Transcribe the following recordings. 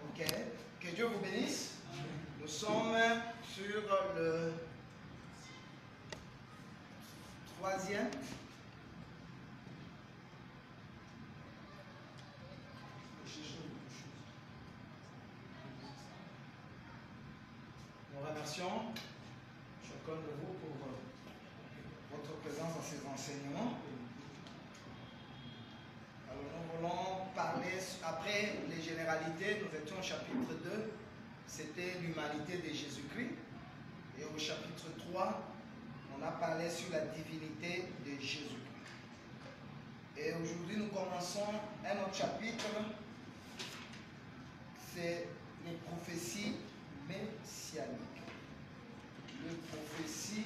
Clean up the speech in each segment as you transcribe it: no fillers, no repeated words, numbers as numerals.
Ok. Que Dieu vous bénisse. Nous sommes sur le troisième. Nous remercions chacun de vous pour votre présence dans ces enseignements. Alors nous voulons parler, après les généralités, nous étions au chapitre 2, c'était l'humanité de Jésus-Christ. Et au chapitre 3, on a parlé sur la divinité de Jésus-Christ. Et aujourd'hui, nous commençons un autre chapitre, c'est les prophéties messianiques. Les prophéties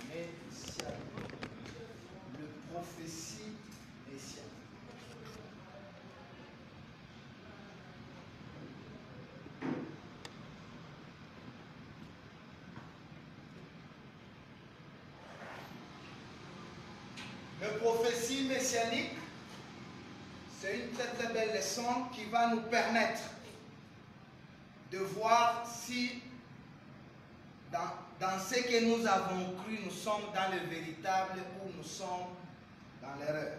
messianiques. Les prophéties messianiques. Le prophétie messianique, c'est une très très belle leçon qui va nous permettre de voir si dans ce que nous avons cru, nous sommes dans le véritable ou nous sommes dans l'erreur.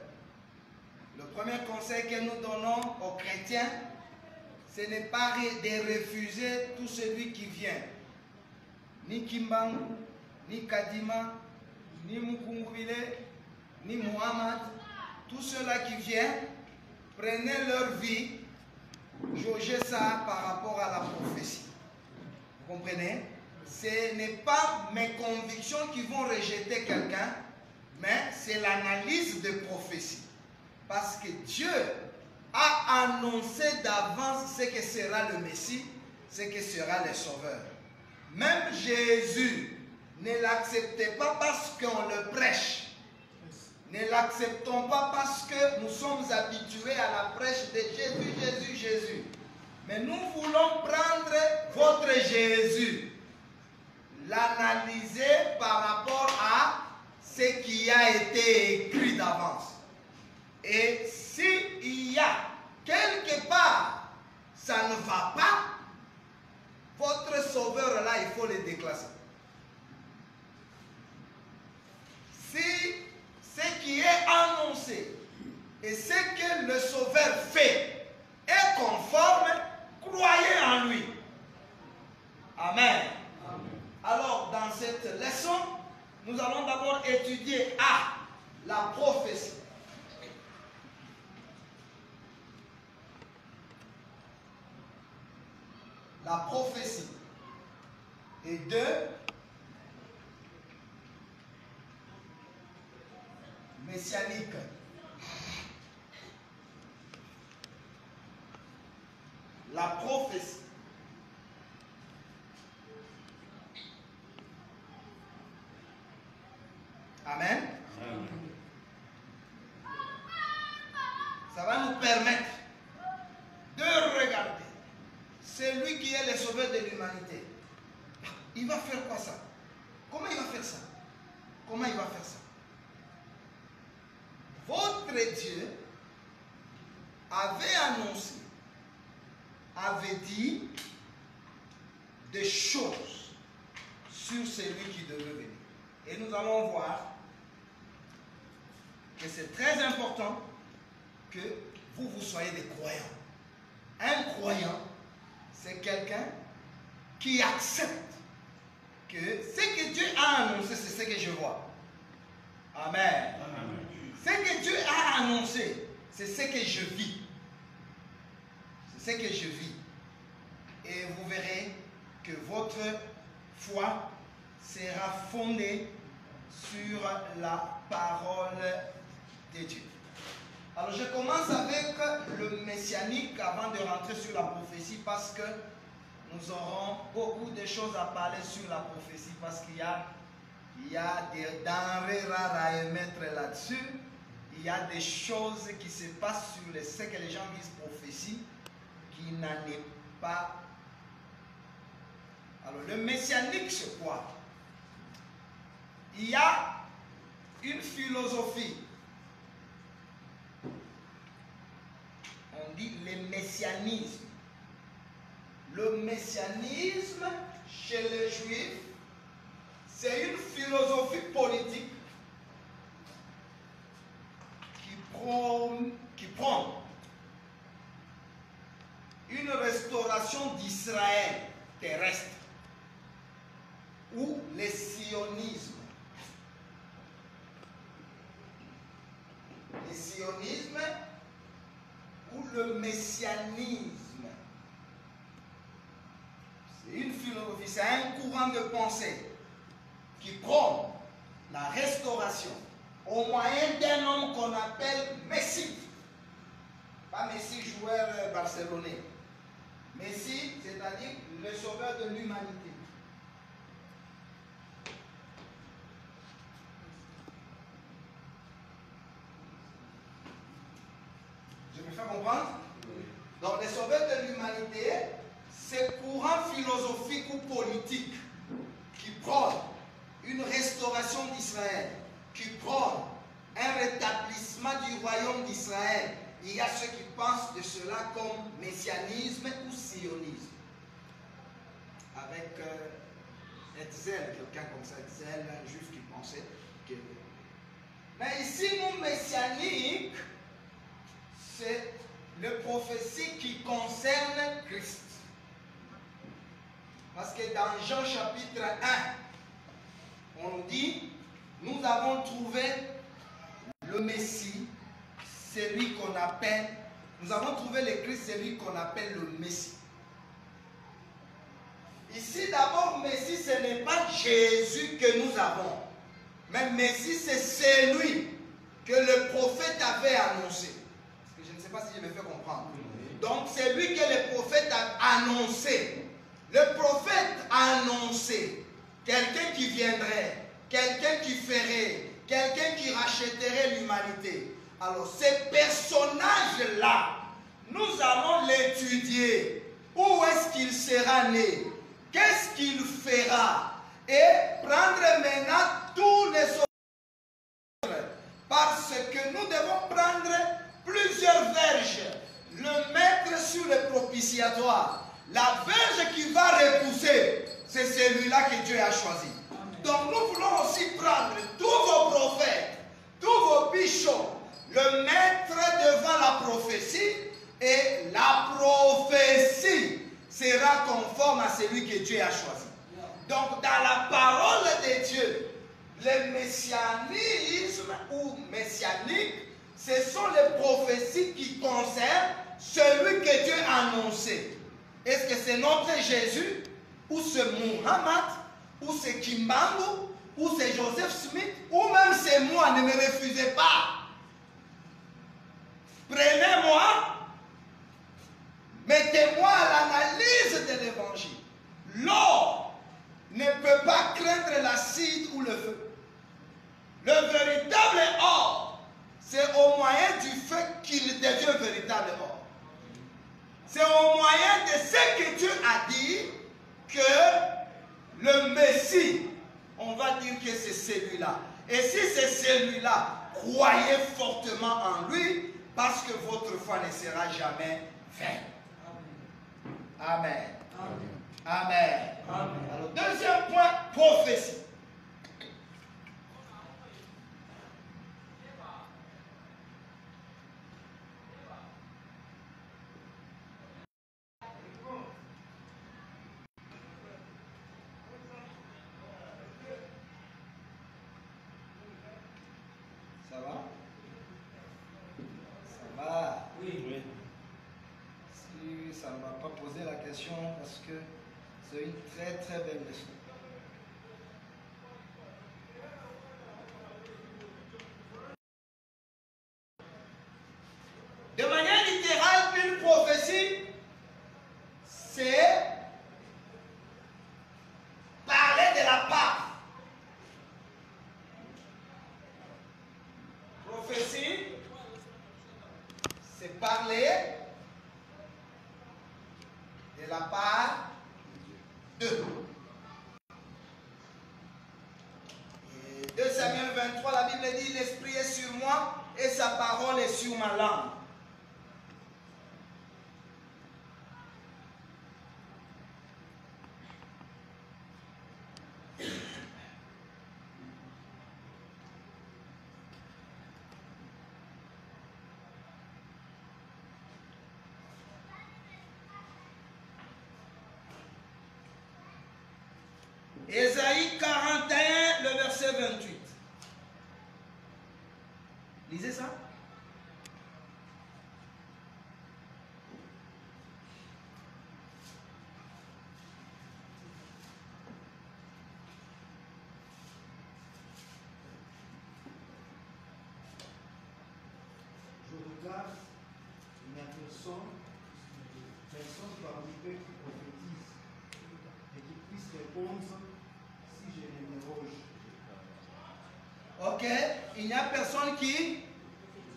Le premier conseil que nous donnons aux chrétiens, ce n'est pas de refuser tout celui qui vient. Ni Kimbangu, ni Kadima, ni Mukungubile, ni Muhammad, tous ceux-là qui viennent, prenez leur vie, jaugez ça par rapport à la prophétie. Vous comprenez? Ce n'est pas mes convictions qui vont rejeter quelqu'un, mais c'est l'analyse de prophétie. Parce que Dieu a annoncé d'avance ce que sera le Messie, ce que sera le Sauveur. Même Jésus, ne l'acceptez pas parce qu'on le prêche. Ne l'acceptons pas parce que nous sommes habitués à la prêche de Jésus, Jésus, Jésus. Mais nous voulons prendre votre Jésus, l'analyser par rapport à ce qui a été écrit d'avance. Et s'il y a quelque part, ça ne va pas, votre sauveur là, il faut le déclasser. Si ce qui est annoncé et ce que le Sauveur fait est conforme, croyez en lui. Amen. Amen. Alors, dans cette leçon, nous allons d'abord étudier la prophétie. La prophétie. Et 2, messianique. La prophétie. Amen. Amen. Ça va nous permettre de regarder celui qui est le sauveur de l'humanité. Il va faire quoi ça? Comment il va faire ça? Comment il va faire ça? Votre Dieu avait annoncé, avait dit des choses sur celui qui devait venir. Et nous allons voir que c'est très important que vous soyez des croyants. Un croyant, c'est quelqu'un qui accepte que ce que Dieu a annoncé, c'est ce que je vois. Amen. Amen. Ce que Dieu a annoncé, c'est ce que je vis. C'est ce que je vis. Et vous verrez que votre foi sera fondée sur la parole de Dieu. Alors je commence avec le messianique avant de rentrer sur la prophétie parce que nous aurons beaucoup de choses à parler sur la prophétie parce qu'il y a des denrées rares à émettre là-dessus. Il y a des choses qui se passent sur ce que les gens disent prophétie qui n'en est pas. Alors le messianique c'est quoi? Il y a une philosophie. On dit le messianisme. Le messianisme, chez les Juifs, c'est une philosophie politique qui prend une restauration d'Israël terrestre ou le sionisme. Le sionisme ou le messianisme. C'est une philosophie, c'est un courant de pensée qui prône la restauration au moyen d'un homme qu'on appelle Messie. Pas Messi joueur barcelonais. Messie, c'est-à-dire le sauveur de l'humanité. Je me fais comprendre? Donc, le sauveur de l'humanité, c'est courant philosophique ou politique qui prône une restauration d'Israël, qui prône un rétablissement du royaume d'Israël. Il y a ceux qui pensent de cela comme messianisme ou sionisme. Avec Hetzel, quelqu'un comme ça, Hetzel, un juif qui pensait que... Mais ici, nous, messianiques, c'est le prophétie qui concerne Christ. Parce que dans Jean chapitre 1, on nous dit, nous avons trouvé le Messie, celui qu'on appelle, nous avons trouvé le Christ, celui qu'on appelle le Messie. Ici, d'abord, Messie, ce n'est pas Jésus que nous avons. Mais Messie, c'est celui que le prophète avait annoncé. Parce que je ne sais pas si je me fais comprendre. Donc, c'est lui que le prophète a annoncé. Le prophète a annoncé quelqu'un qui viendrait, quelqu'un qui ferait, quelqu'un qui rachèterait l'humanité. Alors, ce personnage-là, nous allons l'étudier. Où est-ce qu'il sera né? Qu'est-ce qu'il fera? Et prendre maintenant tous les autres. Parce que nous devons prendre plusieurs verges, le mettre sur le propitiatoire. La verge qui va repousser, c'est celui-là que Dieu a choisi. Donc nous voulons aussi prendre tous vos prophètes, tous vos bishops, le mettre devant la prophétie, et la prophétie sera conforme à celui que Dieu a choisi. Donc dans la parole de Dieu, le messianisme ou messianique, ce sont les prophéties qui concernent celui que Dieu a annoncé. Est-ce que c'est notre Jésus, ou c'est Muhammad, ou c'est Kimbangu, ou c'est Joseph Smith, ou même c'est moi? Ne me refusez pas. Prenez-moi, mettez-moi à l'analyse de l'évangile. L'or ne peut pas craindre l'acide ou le feu. Le véritable or, c'est au moyen du feu qu'il devient véritable or. C'est au moyen de ce que Dieu a dit que le Messie, on va dire que c'est celui-là. Et si c'est celui-là, croyez fortement en lui, parce que votre foi ne sera jamais vaine. Amen. Amen. Amen. Amen. Alors, deuxième point, prophétie. Ça va? Ça va? Oui. Oui. Si ça ne m'a pas posé la question, parce que c'est une très très belle leçon. De manière littérale, une prophétie, c'est parler de la part. Prophétie, c'est parler de la part de Dieu. 2 Samuel 23, la Bible dit, l'Esprit est sur moi et sa parole est sur ma langue. Ésaïe 41, le verset 28. Lisez ça. Je regarde, il n'y a personne parmi eux qui prophétise et qui puisse répondre si je l'interroge. Ok, il n'y a personne qui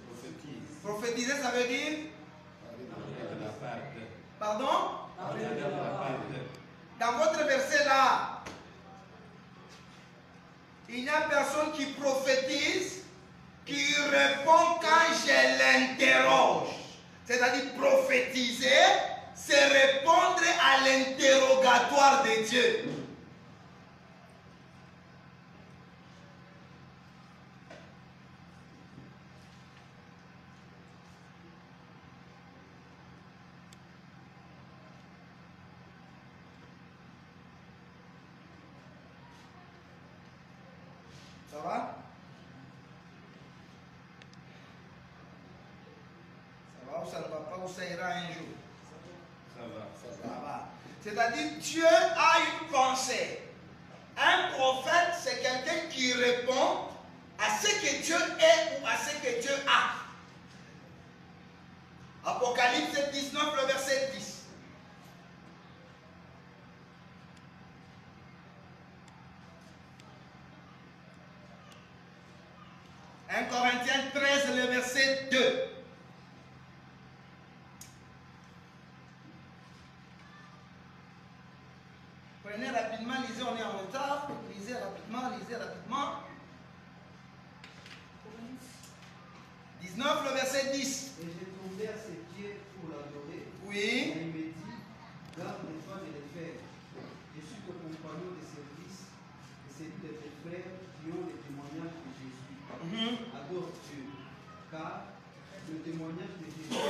Prophétise. prophétiser, ça veut dire pardon? Dans votre verset là, il n'y a personne qui prophétise, qui répond quand je l'interroge. C'est-à-dire prophétiser, c'est répondre à l'interrogatoire de Dieu. Ça va? Ça va ou ça ne va pas ou ça ira un jour? Ça va. Ça va. C'est-à-dire Dieu a une pensée. Un prophète, c'est quelqu'un qui répond à ce que Dieu est ou à ce que Dieu a. Apocalypse 19, le verset 10. 1 Corinthiens 13, le verset 2. Prenez rapidement, lisez, on est en retard. Lisez rapidement, lisez rapidement. 19, le verset 10. Et j'ai tombé à ses pieds pour l'adorer. Et Oui. il me dit, garde-toi de les faire. Je suis ton compagnon de service et celui de tes frères qui ont le témoignage de Jésus. Adore Dieu, car le témoignage de Jésus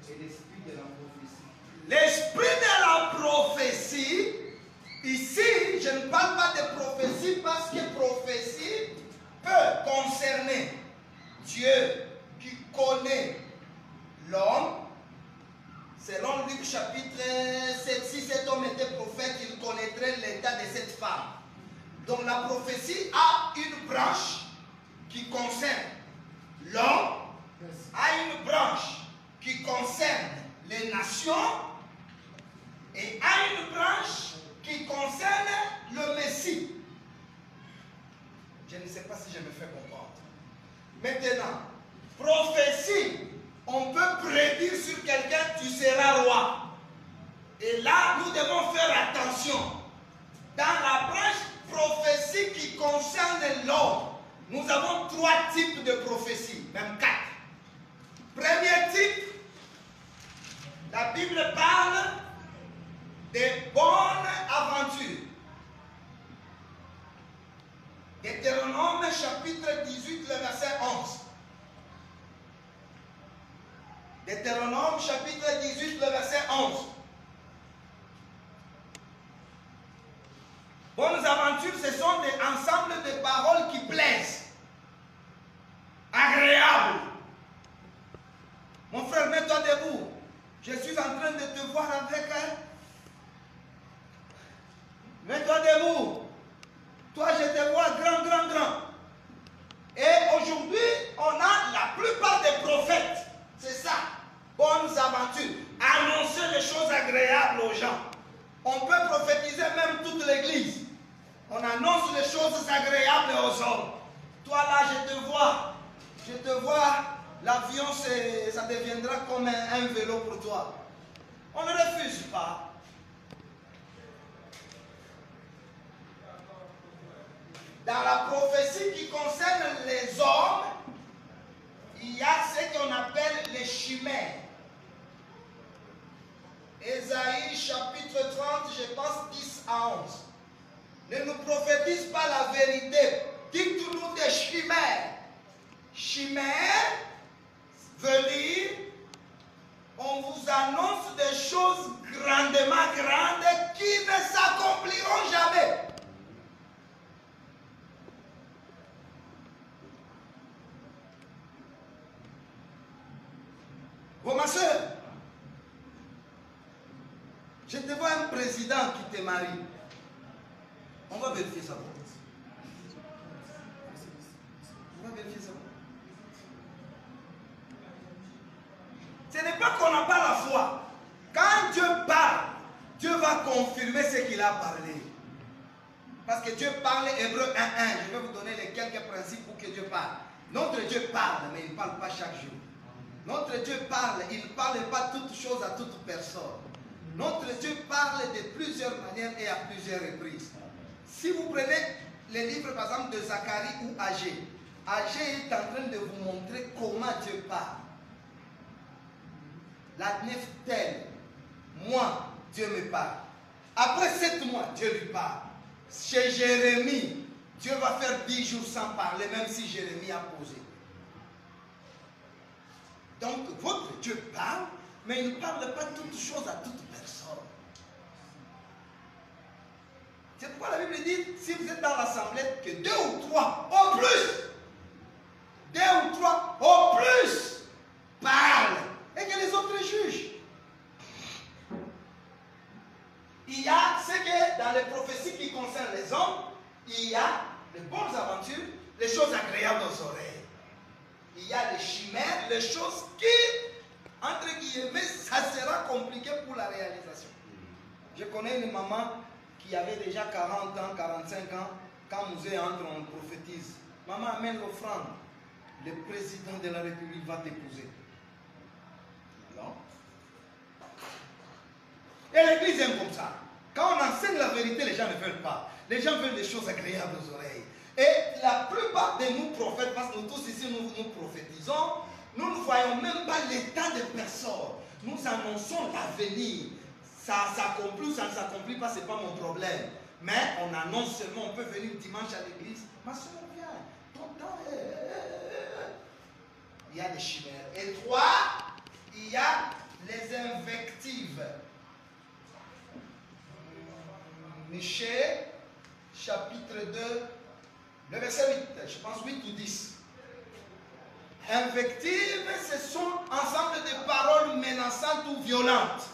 est l'esprit de la prophétie. L'esprit de la prophétie, ici, je ne parle pas de prophétie parce que prophétie peut concerner Dieu qui connaît l'homme. Selon Luc chapitre 7, si cet homme était prophète, il connaîtrait l'état de cette femme. Donc la prophétie a une branche qui concerne l'homme, a une branche qui concerne les nations et a une branche qui concerne le Messie. Je ne sais pas si je me fais comprendre. Maintenant, prophétie, on peut prédire sur quelqu'un, tu seras roi. Et là, nous devons faire attention. Dans la branche prophétie qui concerne l'homme, nous avons 3 types de prophéties, même 4. Premier type, la Bible parle des bonnes aventures. Deutéronome chapitre 18, le verset 11. Deutéronome chapitre 18, le verset 11. Bonnes aventures, ce sont des ensembles de paroles qui plaisent, agréables. Mon frère, mets-toi debout. Je suis en train de te voir avec un. Mets-toi debout. Toi, je te vois grand, grand, grand. Et aujourd'hui, on a la plupart des prophètes. C'est ça. Bonnes aventures. Annoncer les choses agréables aux gens. On peut prophétiser même toute l'église. On annonce les choses agréables aux hommes. Toi là, je te vois. Je te vois. L'avion, ça deviendra comme un vélo pour toi. On ne refuse pas. Dans la prophétie qui concerne les hommes, il y a ce qu'on appelle les chimères. Ésaïe chapitre 30, je pense 10 à 11. Ne nous prophétise pas la vérité. Dites-nous des chimères. Chimère veut dire on vous annonce des choses grandement grandes qui ne s'accompliront jamais. Bon, ma soeur, je te vois un président qui te marie. On va vérifier ça. On va vérifier ça. Ce n'est pas qu'on n'a pas la foi. Quand Dieu parle, Dieu va confirmer ce qu'il a parlé. Parce que Dieu parle, Hébreu 1:1. Je vais vous donner les quelques principes pour que Dieu parle. Notre Dieu parle, mais il ne parle pas chaque jour. Notre Dieu parle, il ne parle pas toutes choses à toute personne. Notre Dieu parle de plusieurs manières et à plusieurs reprises. Si vous prenez les livres, par exemple, de Zacharie ou Agé, Agé est en train de vous montrer comment Dieu parle. La 9 telle, moi, Dieu me parle. Après 7 mois, Dieu lui parle. Chez Jérémie, Dieu va faire 10 jours sans parler, même si Jérémie a posé. Donc, votre Dieu parle, mais il ne parle pas toutes choses à toute personne. C'est pourquoi la Bible dit, si vous êtes dans l'assemblée, que 2 ou 3, au plus, 2 ou 3, au plus, parlent, et que les autres jugent. Il y a ce que dans les prophéties qui concernent les hommes, il y a les bonnes aventures, les choses agréables aux oreilles. Il y a les chimères, les choses qui, entre guillemets, ça sera compliqué pour la réalisation. Je connais une maman qui avait déjà 40 ans, 45 ans, quand Mouzé entre, on prophétise. Maman, amène l'offrande. Le président de la République va t'épouser. Non. Et l'église aime comme ça. Quand on enseigne la vérité, les gens ne veulent pas. Les gens veulent des choses agréables aux oreilles. Et la plupart de nous prophètes, parce que nous tous ici nous prophétisons, nous ne voyons même pas l'état des personnes. Nous annonçons l'avenir. Ça s'accomplit ou ça ne s'accomplit pas, ce n'est pas mon problème. Mais on annonce seulement, on peut venir dimanche à l'église. Ma soeur, viens, ton temps est... Il y a des chimères. Et 3, il y a les invectives. Michée, chapitre 2, le verset 8, je pense 8 ou 10. Invectives, ce sont ensemble de paroles menaçantes ou violentes.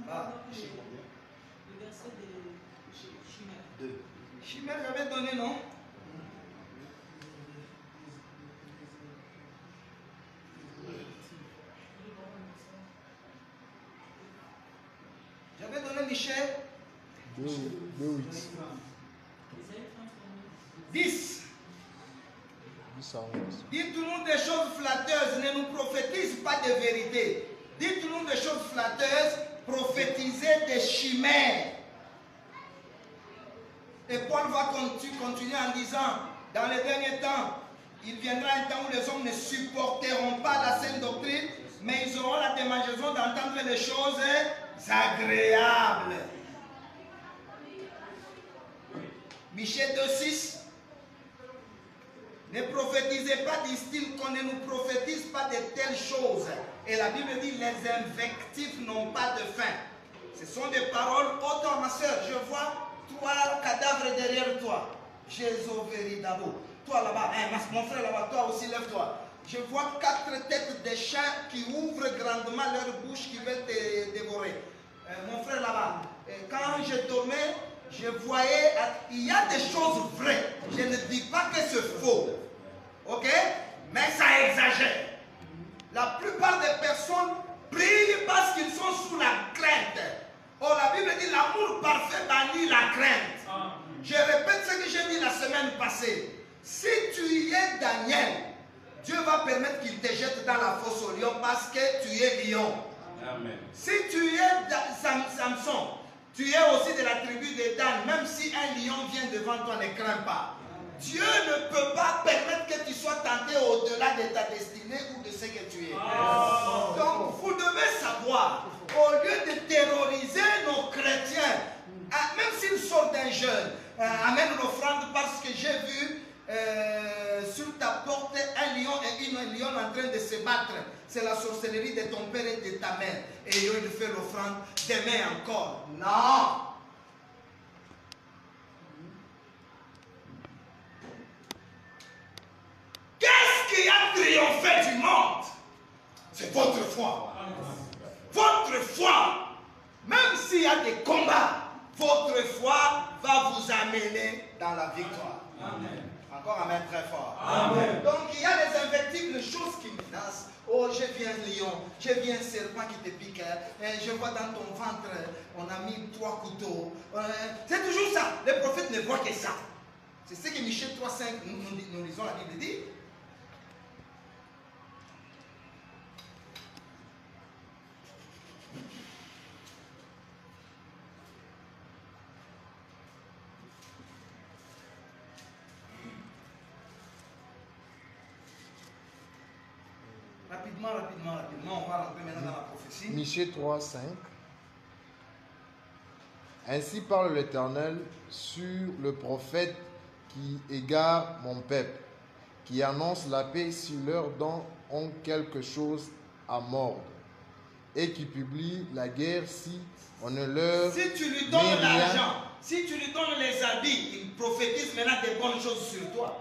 Le verset de Chimère. 2. Chimère, j'avais donné, non? J'avais donné Michel 2:8. 10. 10 à 11. Dites-nous des choses flatteuses, ne nous prophétise pas de vérité. Dites-nous des choses flatteuses, prophétisez des chimères. Et Paul va continuer en disant, dans les derniers temps, il viendra un temps où les hommes ne supporteront pas la saine doctrine, mais ils auront la démangeaison d'entendre les choses agréables. Michée 2:6. Ne prophétisez pas, disent-ils, qu'on ne nous prophétise pas de telles choses. Et la Bible dit, les invectives n'ont pas de fin. Ce sont des paroles. Oh toi, ma soeur, je vois 3 cadavres derrière toi. Jésus Véridabo. Toi là-bas, hein, mon frère là-bas, toi aussi, lève-toi. Je vois 4 têtes de chiens qui ouvrent grandement leur bouche, qui veulent te dévorer. Mon frère là-bas, quand je dormais, je voyais, il y a des choses vraies. Je ne dis pas que c'est faux. Ok? Mais ça exagère. La plupart des personnes prient parce qu'ils sont sous la crainte. Oh, la Bible dit l'amour parfait bannit la crainte. Je répète ce que j'ai dit la semaine passée. Si tu y es Daniel, Dieu va permettre qu'il te jette dans la fosse au lion parce que tu es lion. Amen. Si tu es Samson, tu es aussi de la tribu de Dan, même si un lion vient devant toi, ne crains pas. Dieu ne peut pas permettre que tu sois tenté au-delà de ta destinée ou de ce que tu es. Donc, vous devez savoir, au lieu de terroriser nos chrétiens, même s'ils sortent d'un jeûne, amène l'offrande parce que j'ai vu sur ta porte un lion et une lionne en train de se battre. C'est la sorcellerie de ton père et de ta mère. Et il fait l'offrande demain encore. Non! foi. Votre foi, même s'il y a des combats, votre foi va vous amener dans la victoire. Amen. Encore amen très fort. Amen. Donc il y a les invectives, les choses qui menacent. Oh, je viens lion, je viens serpent qui te pique. Je vois dans ton ventre, on a mis 3 couteaux. C'est toujours ça. Les prophètes ne voient que ça. C'est ce que Michée 3,5 nous lisons la Bible dit. Rapidement, on va rentrer maintenant dans la prophétie. Michée 3, 5. Ainsi parle l'Éternel sur le prophète qui égare mon peuple, qui annonce la paix si leurs dents ont quelque chose à mordre, et qui publie la guerre si on ne leur Si tu lui donnes l'argent, si tu lui donnes les habits, il prophétise maintenant des bonnes choses sur toi.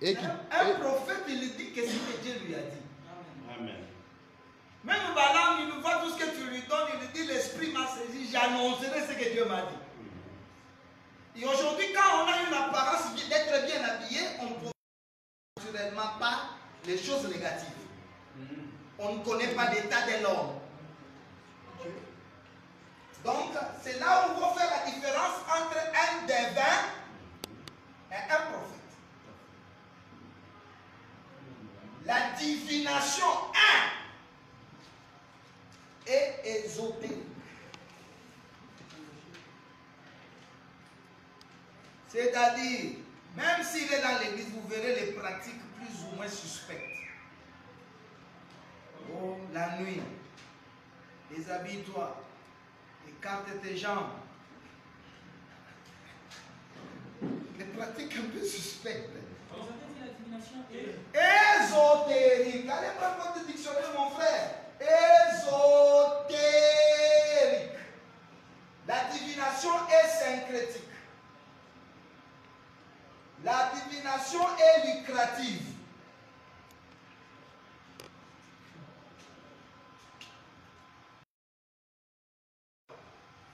Un prophète, il lui dit qu'est-ce que Dieu lui a dit. Amen. Même Balaam, il nous voit tout ce que tu lui donnes, il lui dit l'esprit m'a saisi, j'annoncerai ce que Dieu m'a dit. Et aujourd'hui, quand on a une apparence d'être bien habillé, on ne trouve naturellement pas les choses négatives. On ne connaît pas l'état de l'homme. Donc, c'est là où on va faire la différence entre un devin et un prophète. La divination est ésotérique. C'est-à-dire, même s'il est dans l'église, vous verrez les pratiques plus ou moins suspectes. Oh, la nuit, déshabille-toi, écarte tes jambes. Les pratiques un peu suspectes. Ésotérique. Allez prendre votre dictionnaire, mon frère. Ésotérique. La divination est syncrétique. La divination est lucrative.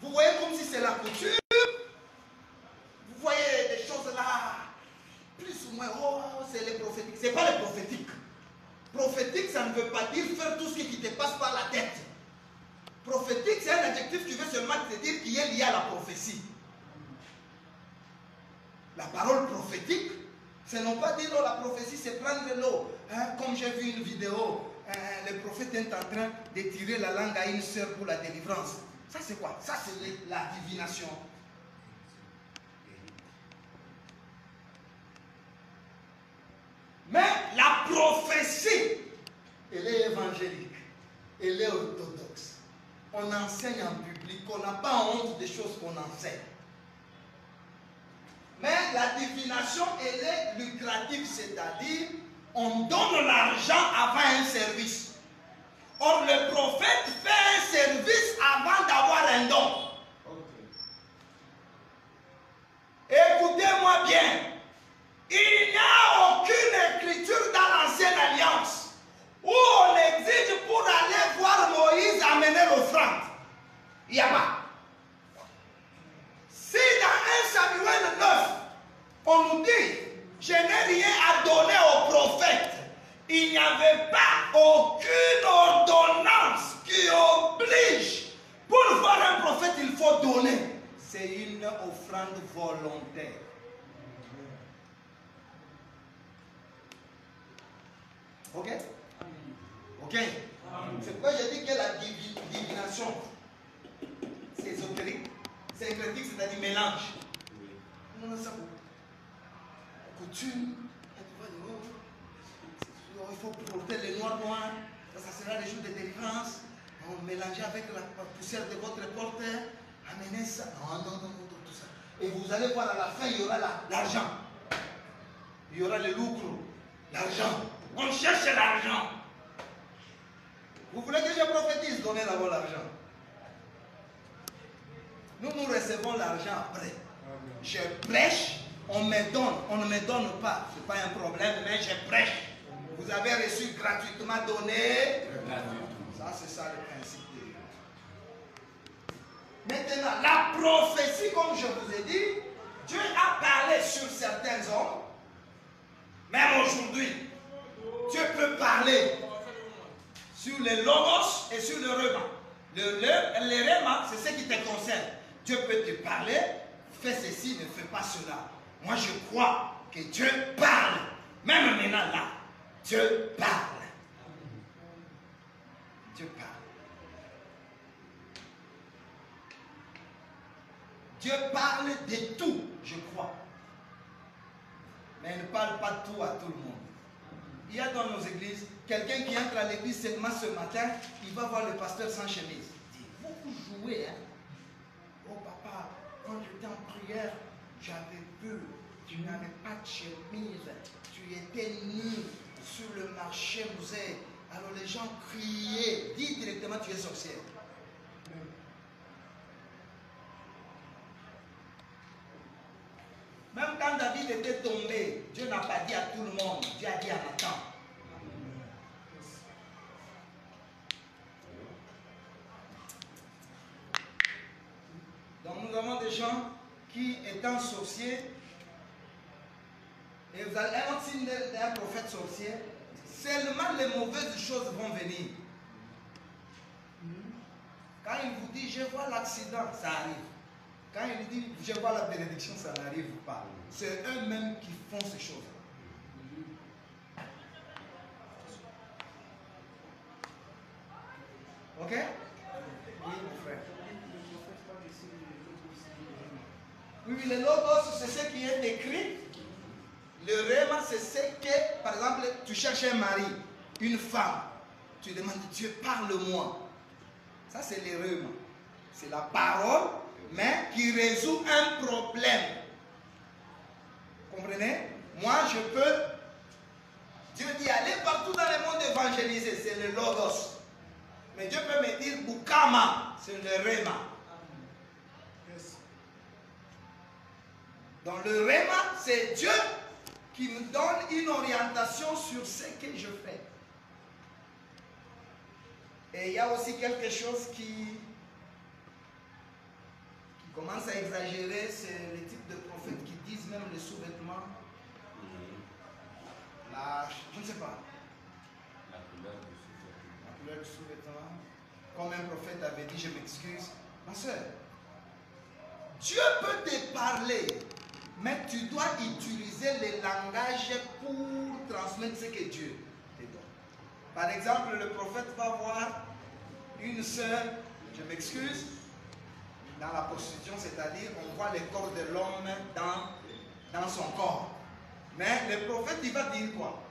Vous voyez comme si c'est la couture. Vous voyez des choses là. Plus ou moins, oh, c'est les prophétiques. Ce n'est pas les prophétiques. Prophétique, ça ne veut pas dire faire tout ce qui te passe par la tête. Prophétique, c'est un adjectif qui veut seulement te dire qu'il est lié à la prophétie. La parole prophétique, c'est non pas dire oh, la prophétie, c'est prendre l'eau. Comme j'ai vu une vidéo, le prophète est en train de tirer la langue à une sœur pour la délivrance. Ça, c'est quoi? Ça, c'est la divination. Mais la prophétie, elle est évangélique, elle est orthodoxe. On enseigne en public, on n'a pas honte des choses qu'on enseigne. Mais la divination, elle est lucrative, c'est-à-dire, on donne l'argent avant un service. Or, le prophète fait un service avant d'avoir un don. Écoutez-moi bien. Il n'y a aucune écriture dans l'ancienne alliance où on exige pour aller voir Moïse amener l'offrande. Il n'y a pas. Si dans 1 Samuel 9, on nous dit, je n'ai rien à donner au prophète, il n'y avait pas aucune ordonnance qui oblige. Pour voir un prophète, il faut donner. C'est une offrande volontaire. Ok? Ok? C'est pourquoi j'ai dit que la divination, c'est ésotérique, c'est syncrétique, c'est-à-dire mélange. On a ça pour coutume. Il faut porter les noirs noirs, ça sera les jours de délivrance. On mélanger avec la poussière de votre porteur, amenez ça. Non, tout ça. Et vous allez voir à la fin, il y aura l'argent. Il y aura le lucre, l'argent. On cherche l'argent. Vous voulez que je prophétise? Donnez d'abord l'argent. Nous recevons l'argent après. Je prêche, on me donne. On ne me donne pas. Ce n'est pas un problème, mais je prêche. Vous avez reçu gratuitement, donné. Ça, c'est ça le principe de Dieu. Maintenant, la prophétie, comme je vous ai dit, Dieu a parlé sur certains hommes. Même aujourd'hui, Dieu peut parler sur les logos et sur le rema. Le rema, c'est ce qui te concerne. Dieu peut te parler, fais ceci, ne fais pas cela. Moi, je crois que Dieu parle. Même maintenant là, Dieu parle. Dieu parle. Dieu parle de tout, je crois. Mais il ne parle pas de tout à tout le monde. Il y a dans nos églises, quelqu'un qui entre à l'église seulement ce matin, il va voir le pasteur sans chemise. Il dit, vous jouez, hein? Oh papa, quand j'étais en prière, j'avais peur. Tu n'avais pas de chemise. Tu étais nu sur le marché musée. Alors les gens criaient. Dis directement, tu es sorcière. Même quand David était tombé, Dieu n'a pas dit à tout le monde. Dieu a dit à Nathan. Donc nous avons des gens qui, étant sorciers, et vous avez un autre signe d'un prophète sorcier, seulement les mauvaises choses vont venir. Quand il vous dit, je vois l'accident, ça arrive. Quand il dit, je vois la bénédiction, ça n'arrive pas. C'est eux-mêmes qui font ces choses. Ok? Oui, mon frère. Oui, le logos, c'est ce qui est écrit. Le rema, c'est ce que, par exemple, tu cherches un mari, une femme. Tu demandes, Dieu, parle-moi. Ça, c'est le rema. C'est la parole, mais qui résout un problème. Comprenez? Moi, je peux. Dieu dit, allez partout dans le monde évangéliser. C'est le logos. Mais Dieu peut me dire, Bukama, c'est le rema. Donc le rema, c'est Dieu qui me donne une orientation sur ce que je fais. Et il y a aussi quelque chose qui commence à exagérer, c'est le type de prophètes qui disent même les sous-vêtements. Je ne sais pas. La couleur du sous-vêtement. La couleur du sous-vêtement. Comme un prophète avait dit, je m'excuse. Ma soeur, Dieu peut te parler, mais tu dois utiliser le langage pour transmettre ce que Dieu te donne. Par exemple, le prophète va voir une sœur, je m'excuse, dans la prostitution, c'est-à-dire on voit le corps de l'homme dans son corps. Mais le prophète, il va dire quoi?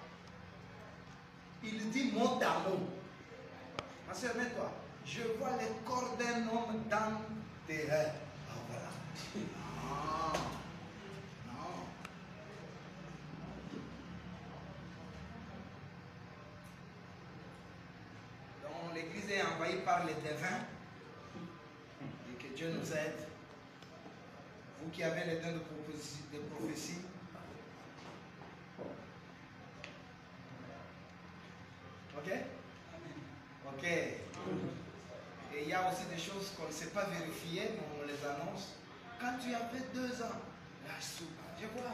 Il dit mot à mot. Ma soeur, mets-toi. Je vois le corps d'un homme dans tes rêves. Ah, voilà. Ah. L'église est envahie par les devins et que Dieu nous aide. Vous qui avez les dons de prophétie, ok? Ok. Et il y a aussi des choses qu'on ne sait pas vérifier, mais on les annonce. Quand tu avais 2 ans, là, je vois,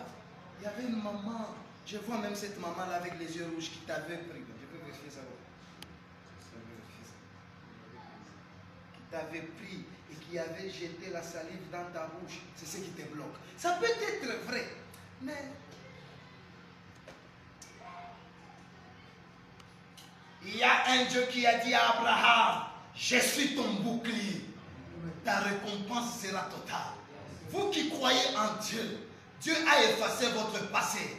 il y avait une maman, je vois même cette maman-là avec les yeux rouges qui t'avait pris. Je peux vérifier ça. T'avait pris et qui avait jeté la salive dans ta bouche, c'est ce qui te bloque. Ça peut être vrai, mais il y a un Dieu qui a dit à Abraham, je suis ton bouclier, ta récompense sera totale. Vous qui croyez en Dieu, Dieu a effacé votre passé.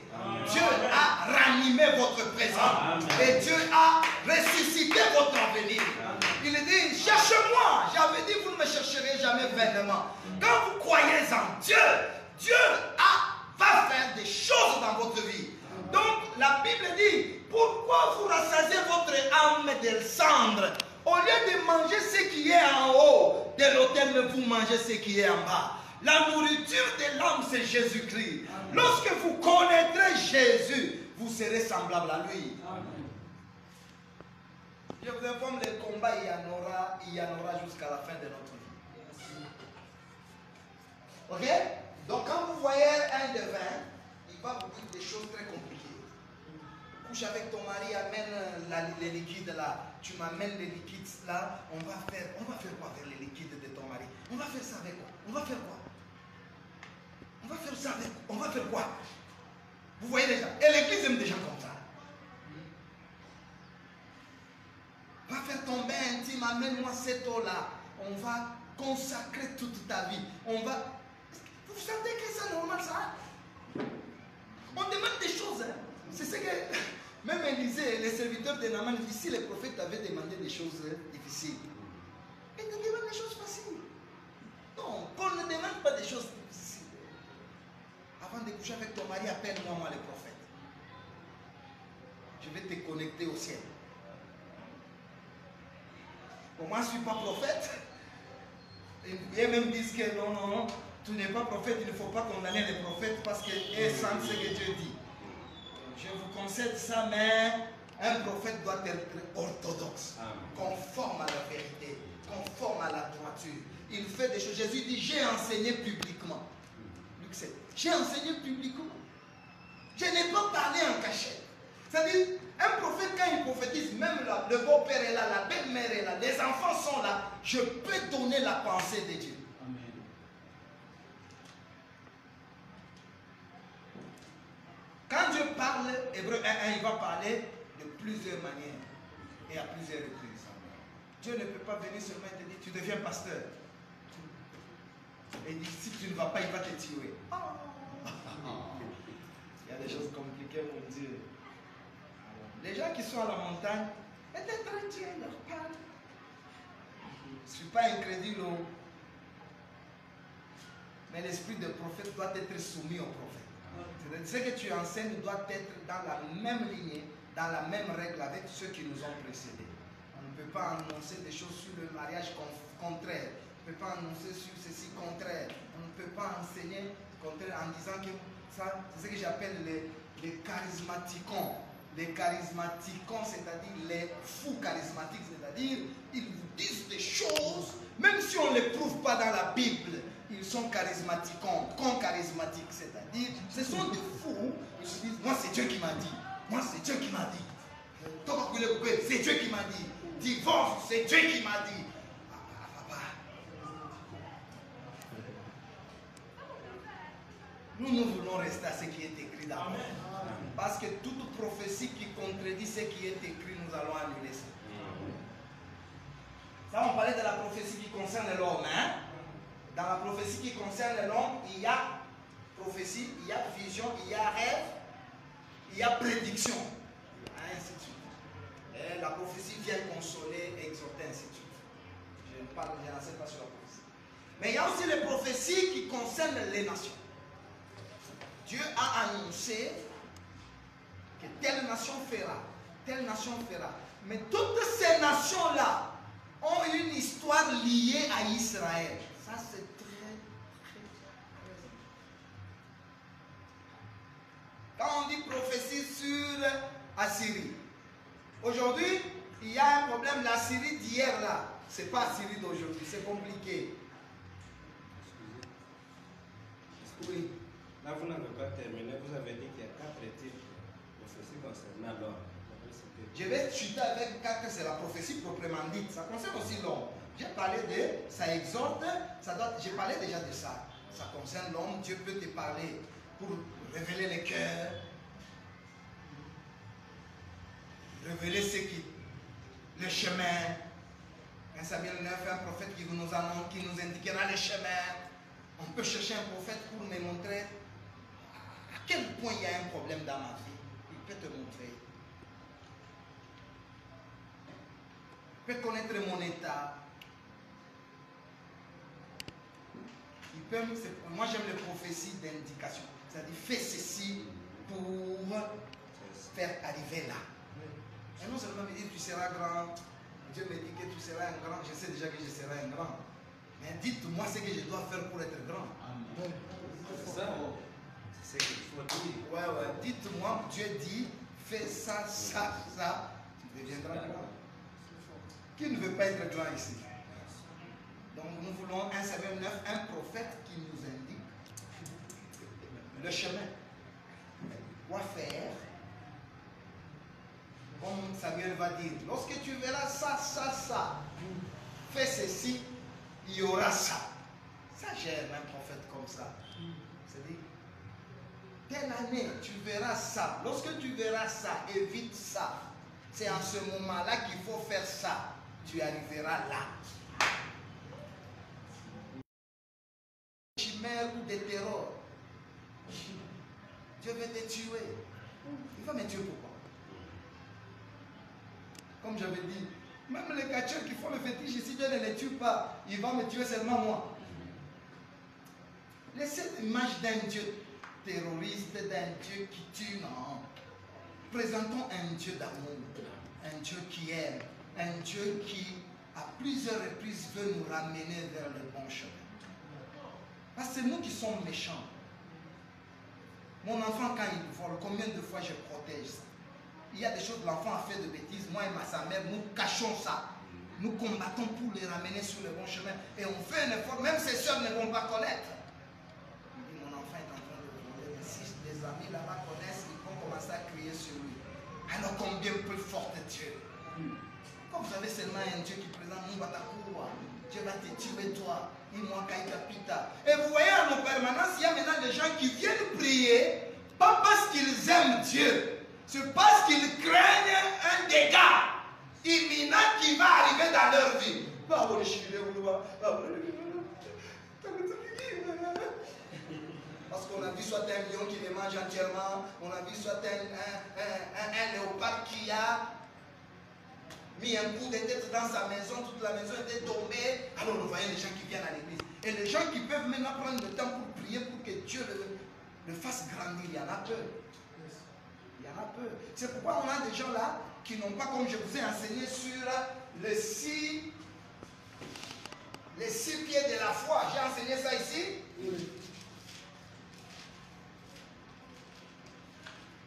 Dieu a ranimé votre présent. Et Dieu a ressuscité votre avenir. Il dit, cherchez-moi. J'avais dit, vous ne me chercherez jamais vainement. Quand vous croyez en Dieu, Dieu va faire des choses dans votre vie. Donc, la Bible dit, pourquoi vous rassasiez votre âme de cendre? Au lieu de manger ce qui est en haut de l'autel, vous mangez ce qui est en bas. La nourriture de l'âme, c'est Jésus-Christ. Lorsque vous connaîtrez Jésus, vous serez semblable à lui. Amen. Je vous informe, les combats, il y en aura jusqu'à la fin de notre vie. Ok? Donc quand vous voyez un devin, il va vous dire des choses très compliquées. Couche avec ton mari, amène les liquides là. Tu m'amènes les liquides là. On va faire quoi avec les liquides de ton mari? On va faire ça avec quoi? On va faire quoi? On va faire ça avec quoi? On va faire quoi? Vous voyez déjà? Et l'église aime des gens comme ça. Va faire ton bain intime, amène-moi cette eau-là. On va consacrer toute ta vie. On va... Vous sentez que c'est normal ça? On demande des choses. Hein? C'est ce que... Même Élisée, les serviteurs de Naaman, ici les prophètes avaient demandé des choses difficiles. Ils te demandent des choses faciles. Non, Paul ne demande pas des choses difficiles. Avant de coucher avec ton mari, appelle-moi moi le prophète. Je vais te connecter au ciel. Pour moi, je ne suis pas prophète. Ils même disent que non, tu n'es pas prophète, il ne faut pas condamner les prophètes parce qu'ils sentent ce que Dieu dit. Je vous concède ça, mais un prophète doit être orthodoxe, conforme à la vérité, conforme à la droiture. Il fait des choses. Jésus dit, j'ai enseigné publiquement. Luc 7. J'ai enseigné publiquement. Je n'ai pas parlé en cachette. C'est-à-dire, un prophète, quand il prophétise, même là, le beau-père est là, la belle-mère est là, les enfants sont là, je peux donner la pensée de Dieu. Amen. Quand Dieu parle, Hébreu 1.1, il va parler de plusieurs manières et à plusieurs reprises. Dieu ne peut pas venir seulement et te dire, tu deviens pasteur. Et il dit, si tu ne vas pas, il va te tuer. Il y a des choses compliquées pour Dieu. Les gens qui sont à la montagne, peut-être Dieu leur parle. Je ne suis pas incrédule, mais l'esprit de prophète doit être soumis au prophète. Ce que tu enseignes doit être dans la même lignée, dans la même règle avec ceux qui nous ont précédés. On ne peut pas annoncer des choses sur le mariage contraire. On ne peut pas annoncer sur ceci contraire. On ne peut pas enseigner contraire en disant que ça, c'est ce que j'appelle les charismaticons. Les charismaticons, c'est-à-dire les fous charismatiques, c'est-à-dire ils vous disent des choses, même si on ne les prouve pas dans la Bible, ils sont charismaticons, charismatiques, c'est-à-dire ce sont des fous, ils se disent, moi c'est Dieu qui m'a dit, moi c'est Dieu qui m'a dit, c'est Dieu qui m'a dit, divorce, c'est Dieu qui m'a dit. Papa. Nous voulons rester à ce qui est écrit dans la Bible. Parce que toute prophétie qui contredit ce qui est écrit, nous allons annuler ça. Ça, on parlait de la prophétie qui concerne l'homme. Hein? Dans la prophétie qui concerne l'homme, il y a prophétie, il y a vision, il y a rêve, il y a prédiction. Ainsi de suite. Et la prophétie vient consoler, exhorter, ainsi de suite. Je n'en sais pas sur la prophétie. Mais il y a aussi les prophéties qui concernent les nations. Dieu a annoncé que telle nation fera, telle nation fera. Mais toutes ces nations-là ont une histoire liée à Israël. Ça, c'est très. Quand on dit prophétie sur Assyrie, aujourd'hui, il y a un problème. L'Assyrie d'hier, là, ce n'est pas Assyrie d'aujourd'hui, c'est compliqué. Excusez. Oui. Là, vous n'avez pas terminé. Vous avez dit qu'il y a 4 types de prophéties concernant l'homme. Je vais chuter avec 4, c'est la prophétie proprement dite. Ça concerne aussi l'homme. J'ai parlé de, ça exhorte, j'ai parlé déjà de ça. Ça concerne l'homme, Dieu peut te parler pour révéler les cœurs, révéler ce qui, le chemin. 1 Samuel 9, un prophète qui nous annonce, qui nous indiquera le chemin. On peut chercher un prophète pour me montrer à quel point il y a un problème dans ma vie. Il peut te montrer. Il peut connaître mon état. Moi j'aime les prophéties d'indication. C'est-à-dire fais ceci pour faire arriver là. Et non seulement me dire tu seras grand. Dieu me dit que tu seras un grand. Je sais déjà que je serai un grand. Mais dites-moi ce que je dois faire pour être grand. C'est ce qu'il faut dire. Ouais, ouais. Dites-moi, Dieu dit, fais ça, ça, ça, tu deviendras grand. Qui ne veut pas être grand ici? Donc nous voulons un Samuel 9, un prophète qui nous indique le chemin. Quoi faire? Comme Samuel va dire, lorsque tu verras ça, ça, ça, fais ceci, il y aura ça. Ça gère un prophète comme ça. C'est-à-dire, telle année, tu verras ça. Lorsque tu verras ça, évite ça. C'est en ce moment-là qu'il faut faire ça. Tu arriveras là. Chimère ou des terreurs. Dieu veut te tuer. Il va me tuer pourquoi? Comme j'avais dit, même les catcheurs qui font le fétiche ici, Dieu ne les tue pas. Il va me tuer seulement moi. Laissez l'image d'un Dieu terroriste, d'un Dieu qui tue, non. Présentons un Dieu d'amour, un Dieu qui aime, un Dieu qui, à plusieurs reprises, veut nous ramener vers le bon chemin. Parce que c'est nous qui sommes méchants. Mon enfant, quand il vole, combien de fois je protège ça? Il y a des choses, l'enfant a fait de bêtises, moi et sa mère, nous cachons ça. Nous combattons pour les ramener sur le bon chemin. Et on fait un effort, même ses soeurs ne vont pas connaître. Il dit, mon enfant est en train de voler, mais si les amis là-bas connaissent, ils vont commencer à crier sur lui. Alors combien plus fort est Dieu? Quand vous avez seulement un Dieu qui présente Mubatakoua, Dieu va te tuer toi, et vous voyez en permanence, il y a maintenant des gens qui viennent prier, pas parce qu'ils aiment Dieu, c'est parce qu'ils craignent un dégât imminent qui va arriver dans leur vie. Parce qu'on a vu soit un lion qui les mange entièrement, on a vu soit un léopard qui a mis un coup de tête dans sa maison, toute la maison était tombée. Alors on voyait les gens qui viennent à l'église. Et les gens qui peuvent maintenant prendre le temps pour prier pour que Dieu le fasse grandir, il y en a peu. Il y en a peu. C'est pourquoi on a des gens là qui n'ont pas, comme je vous ai enseigné, sur les six pieds de la foi. J'ai enseigné ça ici. Oui.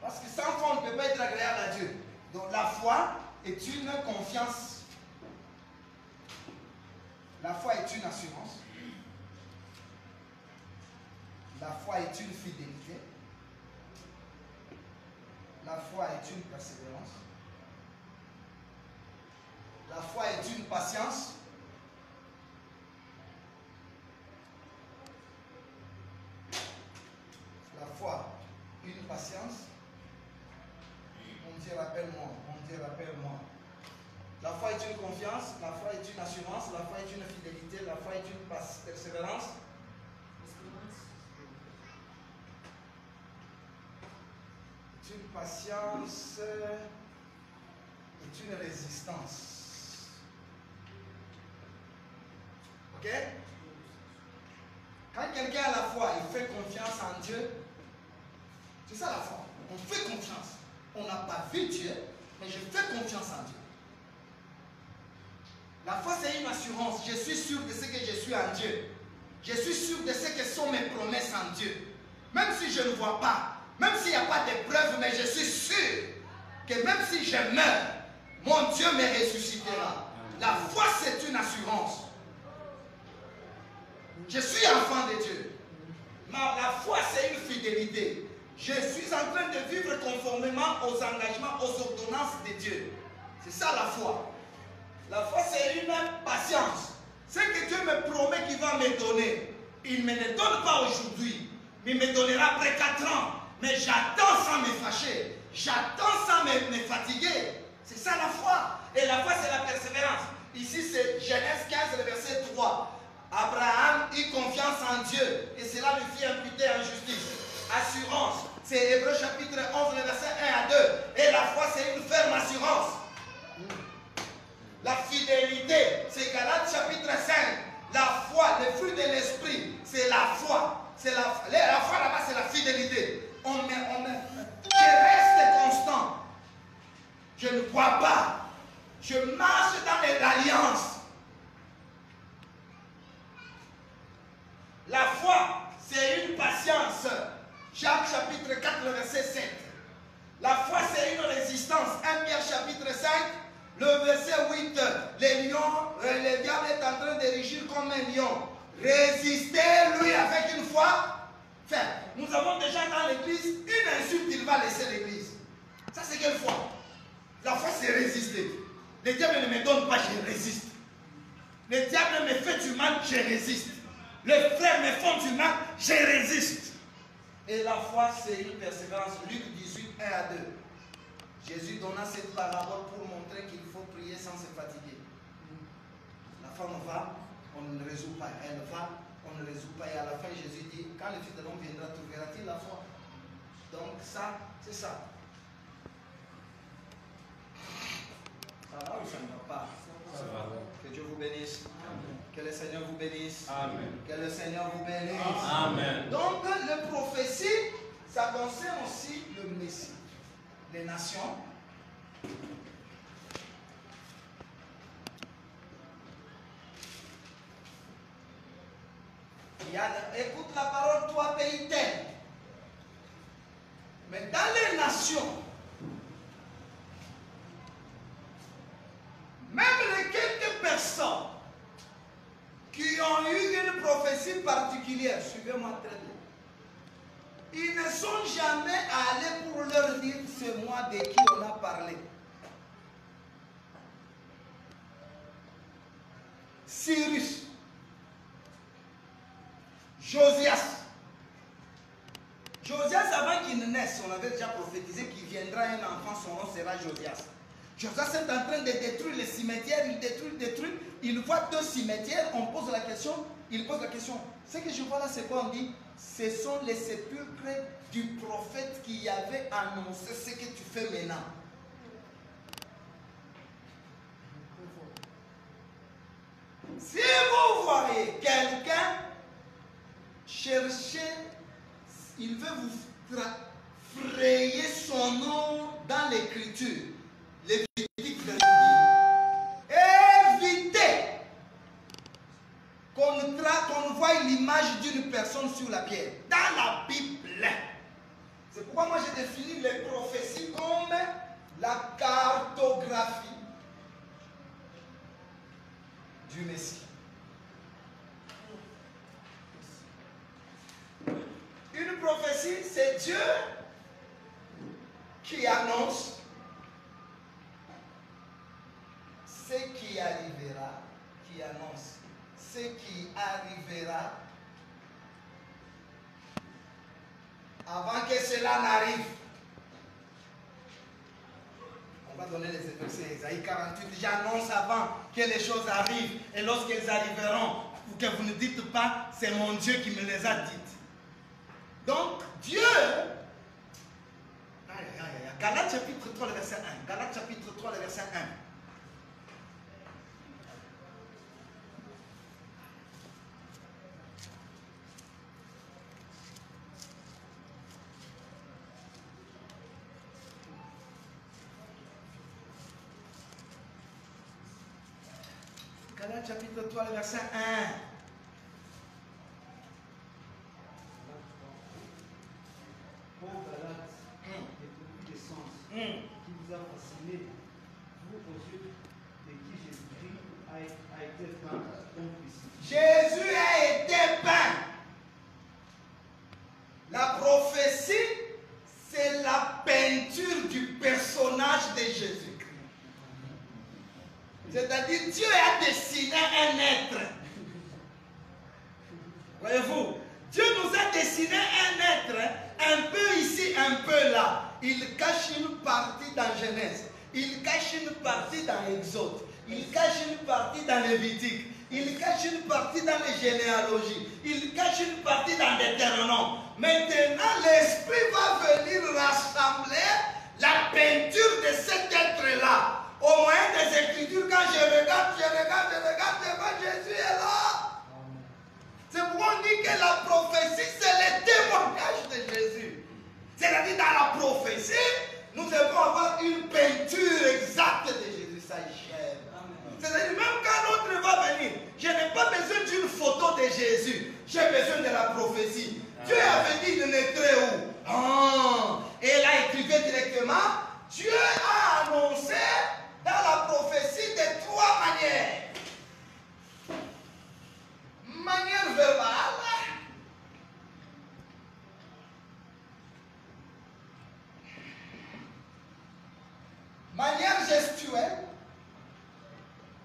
Parce que sans foi, on ne peut pas être agréable à Dieu. Donc la foi est une confiance. La foi est une assurance. La foi est une fidélité. La foi est une persévérance. La foi est une patience. La foi, une patience. Mon Dieu, rappelle-moi. Mon Dieu, rappelle-moi. La foi est une confiance. La foi est une assurance. La foi est une fidélité. La foi est une persévérance. Une patience et une résistance. Ok? Quand quelqu'un a la foi, il fait confiance en Dieu. C'est ça la foi. On fait confiance. On n'a pas vu Dieu, mais je fais confiance en Dieu. La foi, c'est une assurance. Je suis sûr de ce que je suis en Dieu. Je suis sûr de ce que sont mes promesses en Dieu. Même si je ne vois pas. Même s'il n'y a pas de preuves, mais je suis sûr que même si je meurs, mon Dieu me ressuscitera. La foi, c'est une assurance. Je suis enfant de Dieu. Mais la foi, c'est une fidélité. Je suis en train de vivre conformément aux engagements, aux ordonnances de Dieu. C'est ça la foi. La foi, c'est une patience. Ce que Dieu me promet qu'il va me donner, il ne me le donne pas aujourd'hui, mais il me donnera après 4 ans. Mais j'attends sans me fâcher. J'attends sans me fatiguer. C'est ça la foi. Et la foi, c'est la persévérance. Ici, c'est Genèse 15, le verset 3. Abraham eut confiance en Dieu. Et cela lui fit imputer en justice. Assurance. C'est Hébreux chapitre 11, le verset 1 à 2. Et la foi, c'est une ferme assurance. La fidélité, c'est Galates chapitre 5. La foi, le fruit de l'esprit, c'est la foi. La foi là-bas, c'est la fidélité. Je reste constant. Je ne crois pas. Je marche dans l'alliance. La foi, c'est une patience. Jacques chapitre 4, le verset 7. La foi, c'est une résistance. 1 Pierre chapitre 5, le verset 8. Le diable est en train de rugir comme un lion. Résistez-lui avec une foi ferme. Nous avons déjà dans l'église une insulte, il va laisser l'église. Ça, c'est quelle foi? La foi, c'est résister. Le diable ne me donne pas, je résiste. Le diable me fait du mal, je résiste. Les frères me font du mal, je résiste. Et la foi, c'est une persévérance. Luc 18, 1 à 2. Jésus donna cette parabole pour montrer qu'il faut prier sans se fatiguer. La femme va, on ne résout pas. Elle va, on ne résout pas. Et à la fin, Jésus dit, quand le Fils de l'homme viendra, trouvera-t-il la foi? Donc ça, c'est ça. Ça va ou ça ne va pas? Ça va. Que Dieu vous bénisse. Amen. Que le Seigneur vous bénisse. Amen. Que le Seigneur vous bénisse. Amen. Donc, la prophétie, ça concerne aussi le Messie. Les nations. Écoute la parole, toi, pays tel. Mais dans les nations, même les quelques personnes qui ont eu une prophétie particulière, suivez-moi très bien, ils ne sont jamais allés pour leur dire c'est moi de qui on a parlé. Cyrus, Josias. Josias, avant qu'il ne naisse, on avait déjà prophétisé qu'il viendra un enfant, son nom sera Josias. Josias est en train de détruire les cimetières, il détruit, il voit 2 cimetières, on pose la question, il pose la question. Ce que je vois là, c'est quoi on dit? Ce sont les sépulcres du prophète qui avait annoncé ce que tu fais maintenant. Si vous voyez quelqu'un chercher, il veut vous frayer son nom dans l'écriture, Lévitique 22. Évitez qu'on voie l'image d'une personne sur la pierre. Dans la Bible. C'est pourquoi moi j'ai défini les prophéties comme la cartographie du Messie. Une prophétie, c'est Dieu qui annonce ce qui arrivera, qui annonce ce qui arrivera avant que cela n'arrive. On va donner les versets. Isaïe 48, j'annonce avant que les choses arrivent et lorsqu'elles arriveront, que vous ne dites pas, c'est mon Dieu qui me les a dites. Donc, Dieu, Galates chapitre 3, le verset 1. Galates chapitre 3, le verset 1. Galates chapitre 3, le verset 1. Qui vous a fasciné, vous aux yeux de qui Jésus-Christ a été peint comme crucifié. Jésus a été peint. La prophétie, c'est la peinture du personnage de Jésus. C'est-à-dire, Dieu a dessiné un être. Voyez-vous, Dieu nous a dessiné un être, un peu ici, un peu là. Il cache une partie dans Genèse, il cache une partie dans Exode, il cache une partie dans Lévitique, il cache une partie dans les généalogies, il cache une partie dans Deutéronome. Maintenant, l'Esprit va venir rassembler la peinture de cet être-là. Au moyen des Écritures, quand je regarde, je vois Jésus est là. C'est pourquoi on dit que la prophétie, c'est le témoignage de Jésus. C'est-à-dire, dans la prophétie, nous devons avoir une peinture exacte de Jésus. Ça j'aime. C'est-à-dire, même quand l'autre va venir, je n'ai pas besoin d'une photo de Jésus. J'ai besoin de la prophétie. Dieu avait dit de naître où?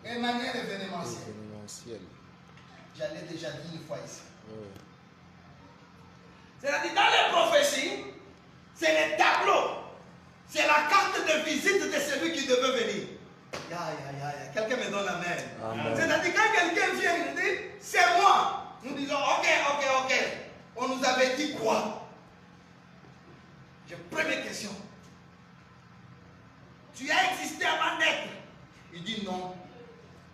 Et manière événementielle. Événementiel. J'allais déjà dire une fois ici. Oui. C'est-à-dire, dans les prophéties, c'est les tableaux. C'est la carte de visite de celui qui devait venir. Quelqu'un me donne la main. Amen. C'est-à-dire, quand quelqu'un vient, il dit, c'est moi. Nous disons, ok. On nous avait dit quoi? J'ai première question. Tu as existé avant d'être? Il dit non.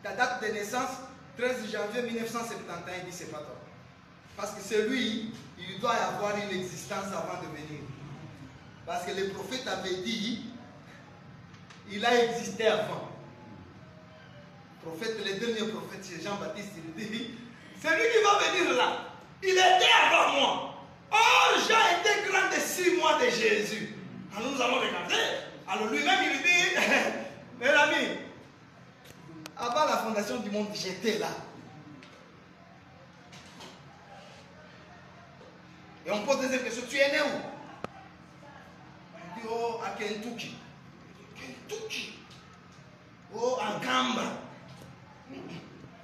Ta date de naissance, 13 janvier 1971, il dit c'est pas toi. Parce que c'est lui, il doit y avoir une existence avant de venir. Parce que le prophète avait dit, il a existé avant. Le dernier prophète, c'est Jean-Baptiste, il dit, c'est lui qui va venir là. Il était avant moi. Oh, Jean était grand de 6 mois de Jésus. Alors nous allons regarder. Alors lui-même, il dit, mes amis, avant la fondation du monde, j'étais là. Et on pose des questions. Tu es né où? Il dit, oh, à Kentucky. Kentucky. Oh, à Gamba.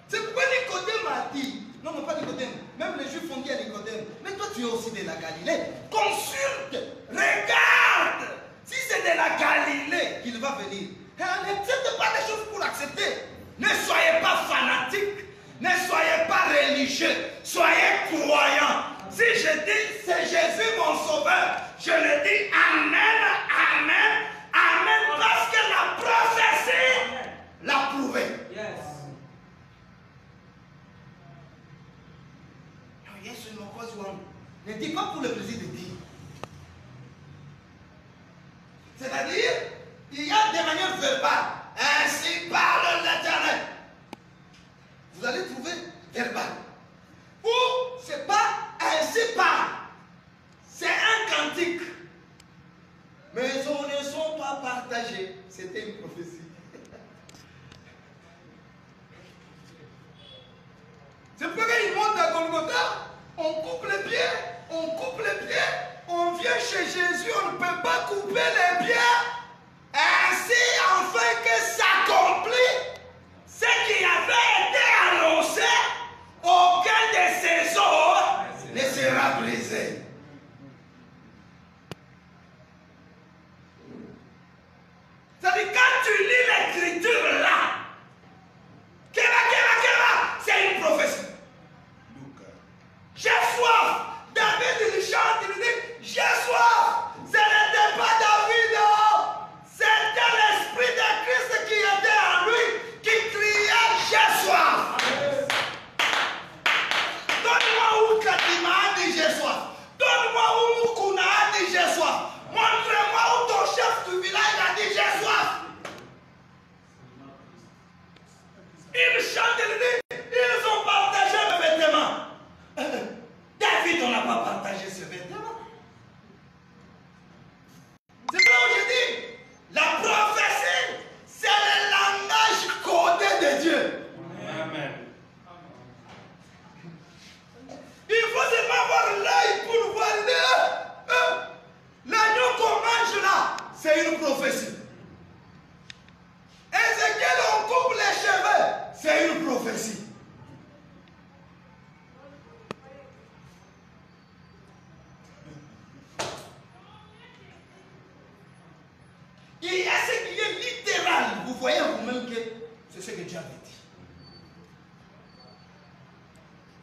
C'est pourquoi Nicodème a dit, non, mais pas Nicodème, même les Juifs ont dit à Nicodème, mais toi tu es aussi de la Galilée. Consulte, regarde. Si c'est de la Galilée qu'il va venir, n'accepte pas les choses pour accepter. Ne soyez pas fanatiques, ne soyez pas religieux, soyez croyants. Si je dis c'est Jésus mon sauveur, je le dis Amen, Amen, Amen, parce que la prophétie l'a prouvé. Yes. Ne dis pas pour le plaisir de dire. C'est-à-dire, il y a des manières verbales. Ainsi parle l'Éternel. Vous allez trouver verbal. Ou c'est pas ainsi parle. C'est un cantique. Mais on ne sont pas partagés. C'était une prophétie. C'est pourquoi il monte à Golgotha, on coupe les pieds, on vient chez Jésus, on ne peut pas couper les pieds. Ainsi, afin que s'accomplit ce qui avait été annoncé, aucun de ses os ne sera brisé. C'est-à-dire, quand tu lis l'écriture là, c'est une prophétie. J'ai soif. David il chante, il dit, j'ai soif. Ce n'était pas David, non. C'était l'esprit de Christ qui était en lui, qui criait, j'ai soif. Donne-moi où Katima a dit j'ai soif. Donne-moi où Mukuna a dit j'ai soif. Montre-moi où ton chef du village a dit j'ai soif. Il chante, il dit, ils ont partagé mes vêtements. David, on n'a pas partagé ce vêtement. C'est là où je dis, la prophétie, c'est le langage codé de Dieu. Amen. Il faut seulement avoir l'œil pour voir l'agneau qu'on mange là, c'est une prophétie. Ézéchiel, on coupe les cheveux, c'est une prophétie. Il y a ce qui est littéral. Vous voyez vous-même que c'est ce que Dieu avait dit.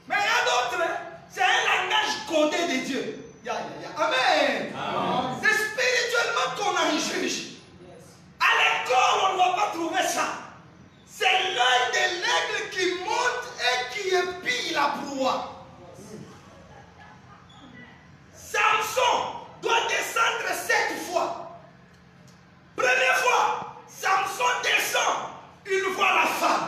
Mais il y a d'autres, c'est un langage codé de Dieu. Amen. Amen. C'est spirituellement qu'on en juge. À l'école, on ne va pas trouver ça. C'est l'œil de l'aigle qui monte et qui épille la proie. Samson doit descendre 7 fois. Première fois, Samson descend, il voit la femme.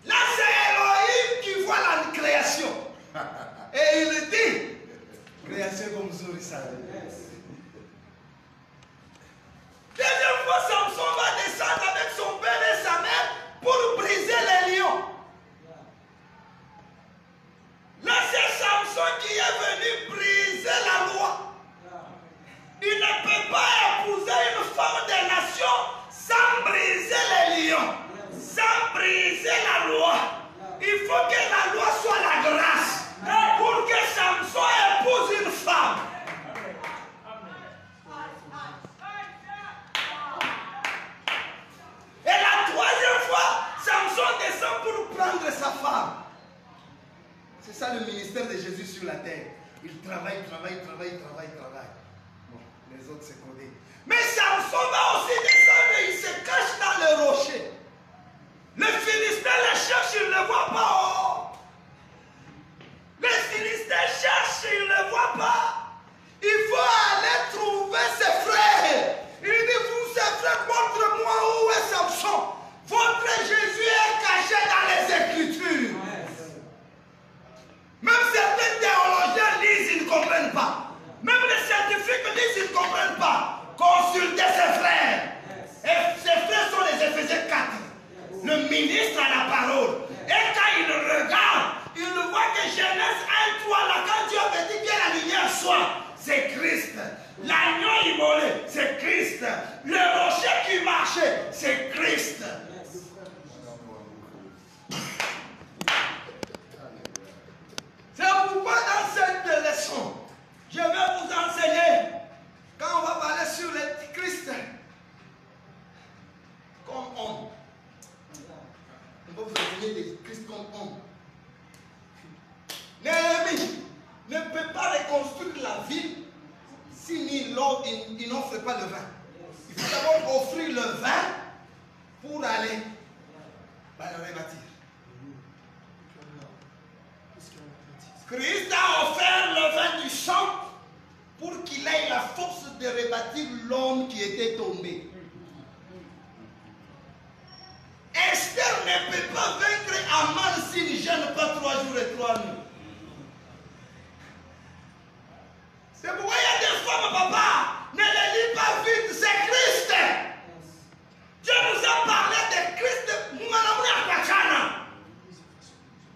Là, c'est Elohim qui voit la création. Et il dit, création comme Zorissa. Deuxième fois, Samson va descendre avec son père et sa mère pour briser les lions. le ministère de Jésus sur la terre. Il travaille. Bon, les autres c'est codé. Mais Samson va aussi descendre et il se cache dans le rocher. Les Philistins le cherchent, ils ne le voient pas. Oh. Les Philistins cherchent, ils ne le voient pas. Il faut aller trouver ses frères. Il dit, vous, ses frères, montre-moi où est Samson. Votre Jésus est caché dans les Écritures. Même certains théologiens lisent, ils ne comprennent pas. Même les scientifiques lisent, ils ne comprennent pas. Consultez ses frères. Et ses frères sont les Éphésiens 4. Le ministre a la parole. Et quand il regarde, il voit que Genèse 1:3, là, quand Dieu avait dit que la lumière soit, c'est Christ. L'agneau immolé, c'est Christ. Le rocher qui marchait, c'est Christ. C'est pourquoi dans cette leçon, je vais vous enseigner, quand on va parler sur l'Antichrist, comme homme. On va vous enseigner des Christ comme homme. Néhémie ne peut pas reconstruire la ville si il n'offre pas le vin. Il faut d'abord offrir le vin pour aller le rebâtir. Christ a offert le vin du sang pour qu'il ait la force de rebâtir l'homme qui était tombé. Esther ne peut pas vaincre Aman s'il ne gêne pas 3 jours et 3 nuits. C'est pourquoi il y a des fois, mon papa, ne les lis pas vite, c'est Christ. Dieu nous a parlé de Christ.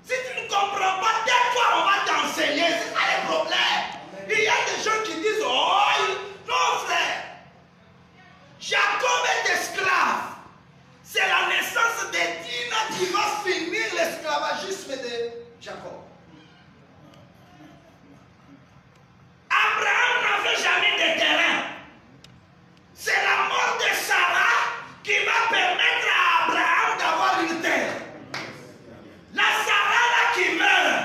Si tu ne comprends pas, tais-toi, on va t'enseigner. C'est ça le problème. Il y a des gens qui disent, oh, non frère, Jacob est esclave. C'est la naissance de Dina qui va finir l'esclavagisme de Jacob. Abraham n'avait jamais de terrain. C'est la mort de Sarah qui va permettre à Abraham d'avoir une terre. La Sarah là qui meurt,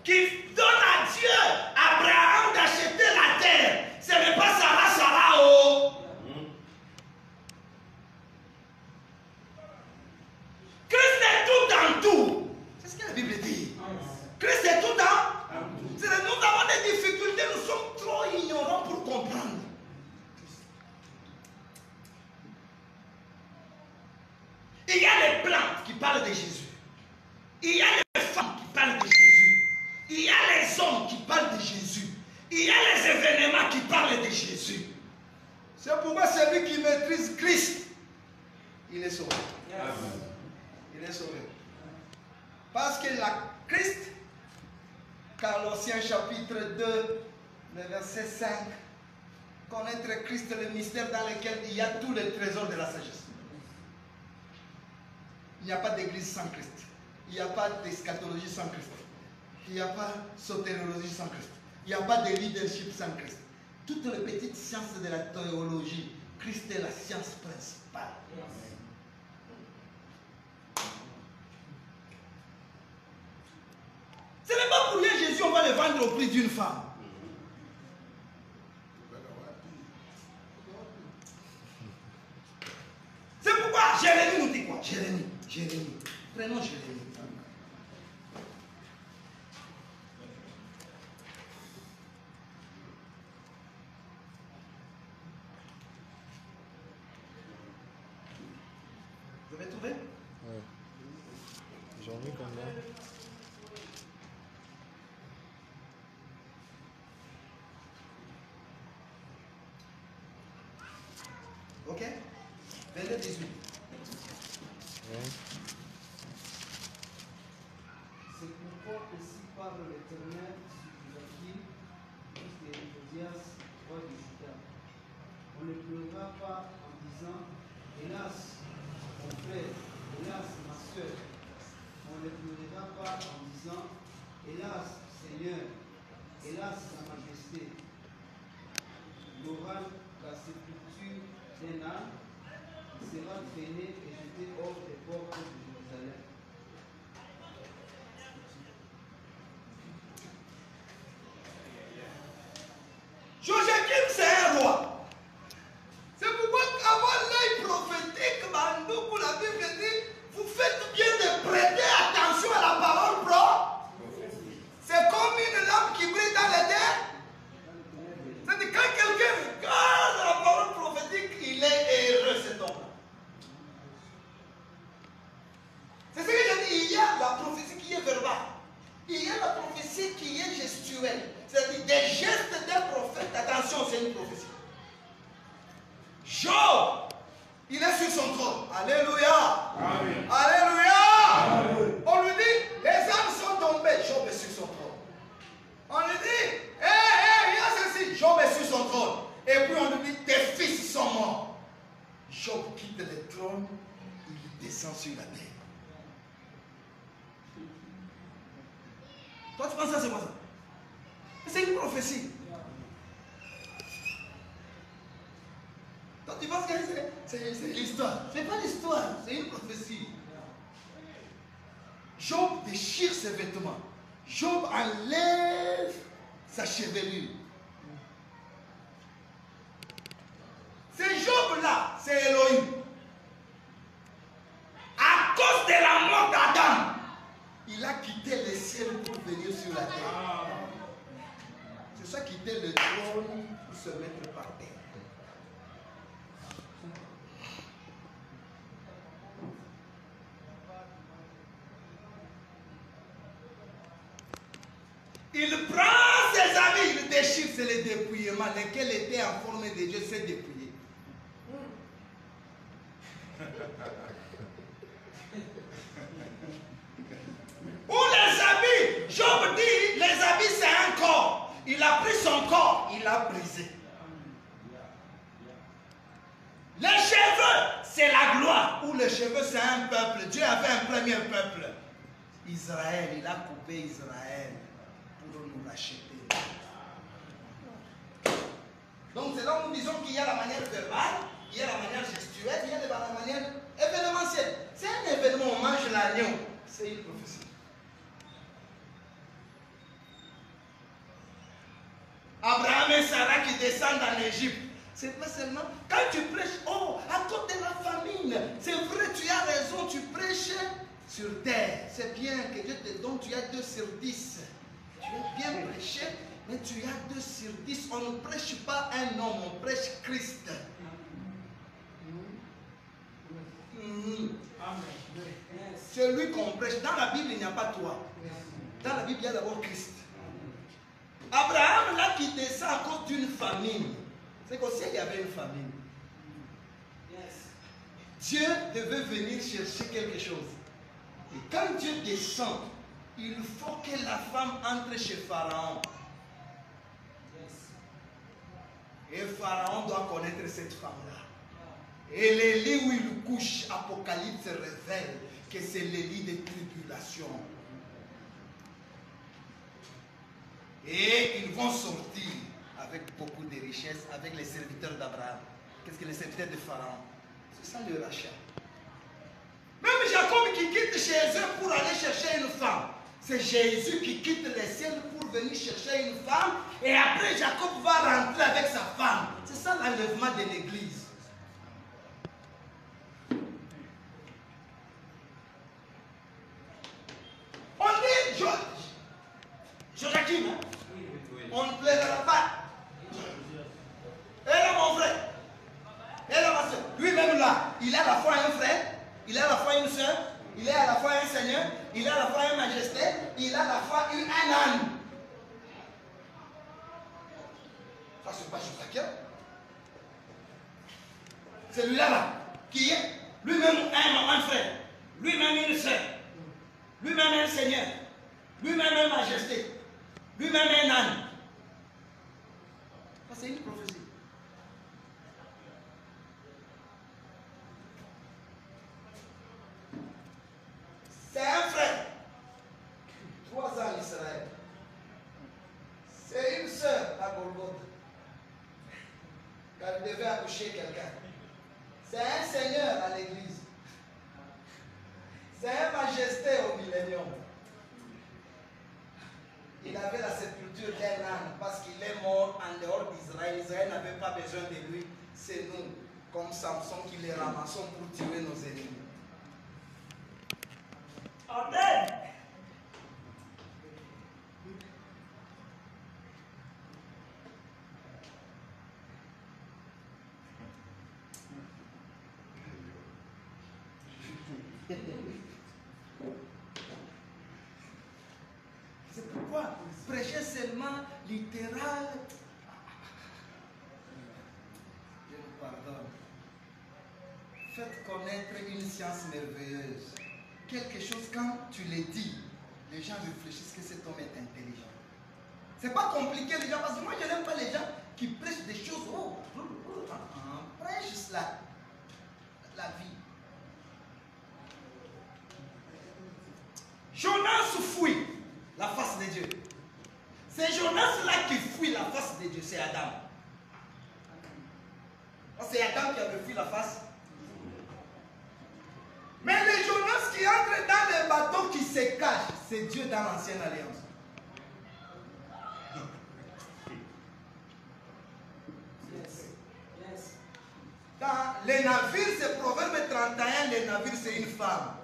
qui donne à Dieu, Abraham, d'acheter la terre. Ce n'est pas Sarah, oh. Christ est tout en tout. C'est ce que la Bible dit. Christ est tout en tout. Nous avons des difficultés, nous sommes trop ignorants pour comprendre. Il y a les plantes qui parlent de Jésus. Il y a les femmes qui parlent de Jésus. Il y a les hommes qui parlent de Jésus. Il y a les événements qui parlent de Jésus. C'est pourquoi celui qui maîtrise Christ, il est sauvé. Il est sauvé. Parce que la Christ, Colossiens chapitre 2, le verset 5, connaître Christ, le mystère dans lequel il y a tous les trésors de la sagesse. Il n'y a pas d'église sans Christ. Il n'y a pas d'eschatologie sans Christ. Il n'y a pas de sotérologie sans Christ. Il n'y a pas de leadership sans Christ. Toutes les petites sciences de la théologie, Christ est la science principale. Ce n'est pas pour rien Jésus, on va le vendre au prix d'une femme. C'est pourquoi Jérémie nous dit quoi? Jérémie. Prenons Jérémie. Vous avez trouvé? Oui. J'en ai combien? Ok? 22-18. Oui. C'est pourquoi ainsi parle l'Éternel sur Joachim, fils d'Ézéchias, roi de Juda. On ne pleurera pas en disant, hélas, mon frère, hélas, ma soeur. On ne pleurera pas en disant, hélas, Seigneur, hélas, sa majesté. Il aura la sépulture d'un âne, il sera traîné et jeté hors des portes de Jérusalem. Job quitte le trône, il descend sur la terre. Toi, tu penses ça, c'est quoi ça? C'est une prophétie. Toi, tu penses que c'est l'histoire. Ce n'est pas l'histoire, c'est une prophétie. Job déchire ses vêtements. Job enlève sa chevelure. C'est Job-là, c'est Elohim. À cause de la mort d'Adam, il a quitté le ciel pour venir sur la terre. C'est ça, quitter le trône pour se mettre par terre. Il prend ses habits, il déchire, c'est le dépouillement, lequel était en forme de Dieu, c'est dépouillé. Ou les habits, Job dit, les habits c'est un corps. Il a pris son corps, il l'a brisé. Les cheveux, c'est la gloire. Ou les cheveux, c'est un peuple. Dieu avait un premier peuple. Israël, il a coupé Israël pour nous racheter. Donc c'est là où nous disons qu'il y a la manière verbale, il y a la manière gestuelle, il y a la manière événementielle. C'est un événement, on mange l'agneau. C'est une prophétie. Abraham et Sarah qui descendent en Égypte. C'est pas seulement quand tu prêches, oh, à cause de la famine. C'est vrai, tu as raison, tu prêches sur terre. C'est bien que Dieu te donne, tu as 2 sur 10. Tu as bien prêché, mais tu as 2 sur 10. On ne prêche pas un homme, on prêche Christ. C'est lui qu'on prêche. Dans la Bible, il n'y a pas toi. Dans la Bible, il y a d'abord Christ. Abraham, là, qui descend à cause d'une famine. C'est qu'au ciel, il y avait une famine. Dieu devait venir chercher quelque chose. Et quand Dieu descend, il faut que la femme entre chez Pharaon. Et Pharaon doit connaître cette femme-là. Et les lits où il couche, Apocalypse révèle que c'est les lits de tribulation. Et ils vont sortir avec beaucoup de richesses, avec les serviteurs d'Abraham. Qu'est-ce que les serviteurs de Pharaon? C'est ça le rachat. Même Jacob qui quitte chez eux pour aller chercher une femme. C'est Jésus qui quitte le ciel pour venir chercher une femme. Et après, Jacob va rentrer avec sa femme. C'est ça l'enlèvement de l'église. On dit Joachim, hein? On ne plaira pas. Et là, mon frère, et là, ma soeur, lui-même là, il est à la fois un frère, il est à la fois une soeur, il est à la fois un seigneur, il est à la fois une majesté, il est à la fois un âne. Ça, c'est pas Joachim. Celui-là, là, qui est lui-même un frère, lui-même une soeur, lui-même un seigneur, lui-même une majesté, lui-même un âne. Ça, c'est une prophétie. C'est un frère. 3 ans en Israël. C'est une sœur à Golgotha. Quand il devait accoucher quelqu'un. C'est un seigneur à l'église. C'est un majesté au millénium. Il avait la sépulture d'un âne parce qu'il est mort en dehors d'Israël. Israël n'avait pas besoin de lui. C'est nous, comme Samson, qui les ramassons pour tuer nos ennemis. Amen. C'est pourquoi prêcher seulement littéral. Dieu nous pardonne. Faites connaître une science merveilleuse. Quelque chose, quand tu le dis, les gens réfléchissent que cet homme est intelligent. C'est pas compliqué, les gens, parce que moi je n'aime pas les gens qui prêchent des choses. Oh, prêche cela. C'est Jonas-là qui fuit la face de Dieu, c'est Adam. C'est Adam qui avait fui la face. Mais le Jonas qui entre dans le bateau qui se cache, c'est Dieu dans l'ancienne alliance. Dans les navires, c'est Proverbe 31, les navires c'est une femme.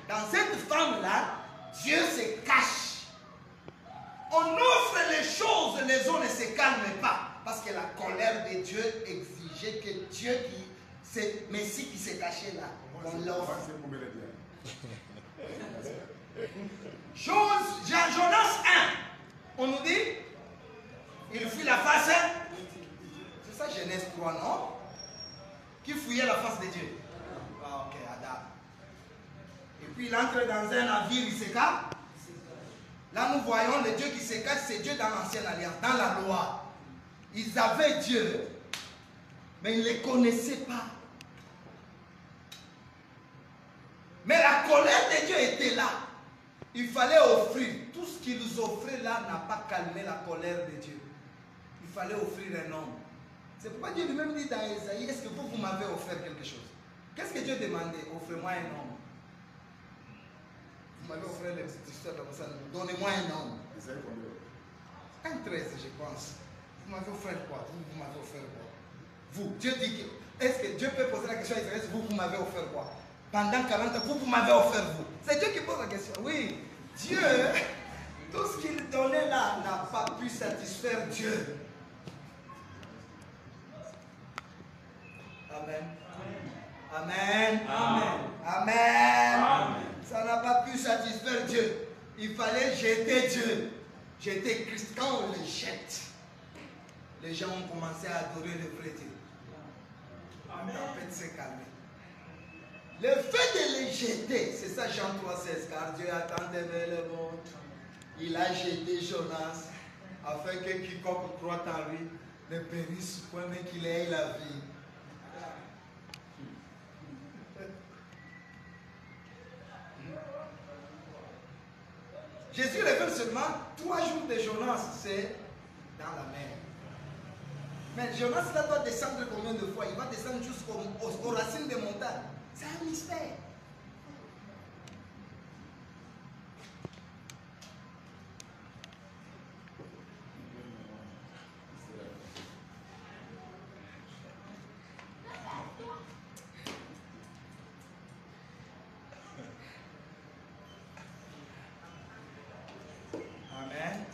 Dans cette femme-là, Dieu se cache. On offre les choses, les gens ne se calment pas. Parce que la colère de Dieu exigeait que Dieu, c'est Messie qui s'est caché là, on l'offre. Jonas 1, on nous dit, il fuit la face. C'est ça Genèse 3, non? Qui fouillait la face de Dieu? Ah, ok, Adam. Et puis il entre dans un navire, il se cache. Là nous voyons le Dieu qui se cache, c'est Dieu dans l'ancienne alliance, dans la loi. Ils avaient Dieu, mais ils ne le connaissaient pas. Mais la colère de Dieu était là. Il fallait offrir. Tout ce qu'ils offraient là n'a pas calmé la colère de Dieu. Il fallait offrir un homme. C'est pourquoi Dieu lui-même dit dans Isaïe, est-ce que vous m'avez offert quelque chose? Qu'est-ce que Dieu demandait? Offrez-moi un homme. Vous m'avez offert les petites histoires comme ça. Donnez-moi un homme. Un 13, je pense. Vous m'avez offert quoi? Vous m'avez offert quoi? Vous, Dieu dit que, est-ce que Dieu peut poser la question à Israël, vous m'avez offert quoi? Pendant 40 ans, vous m'avez offert vous. C'est Dieu qui pose la question. Oui, Dieu, tout ce qu'il donnait là n'a pas pu satisfaire Dieu. Amen. Amen. Amen. Amen. Amen. Ça n'a pas pu satisfaire Dieu. Il fallait jeter Dieu. Jeter Christ. Quand on le jette, les gens ont commencé à adorer le vrai Dieu. Amen. La tempête s'est calmée. Le fait de les jeter, c'est ça Jean 3,16, car Dieu a tant aimé le monde. Il a jeté Jonas, afin que quiconque croit en lui ne périsse point, mais qu'il ait la vie. Jésus révèle seulement 3 jours de Jonas, c'est dans la mer. Mais Jonas là doit descendre combien de fois? Il va descendre jusqu'aux racines des montagnes. C'est un mystère. Amen.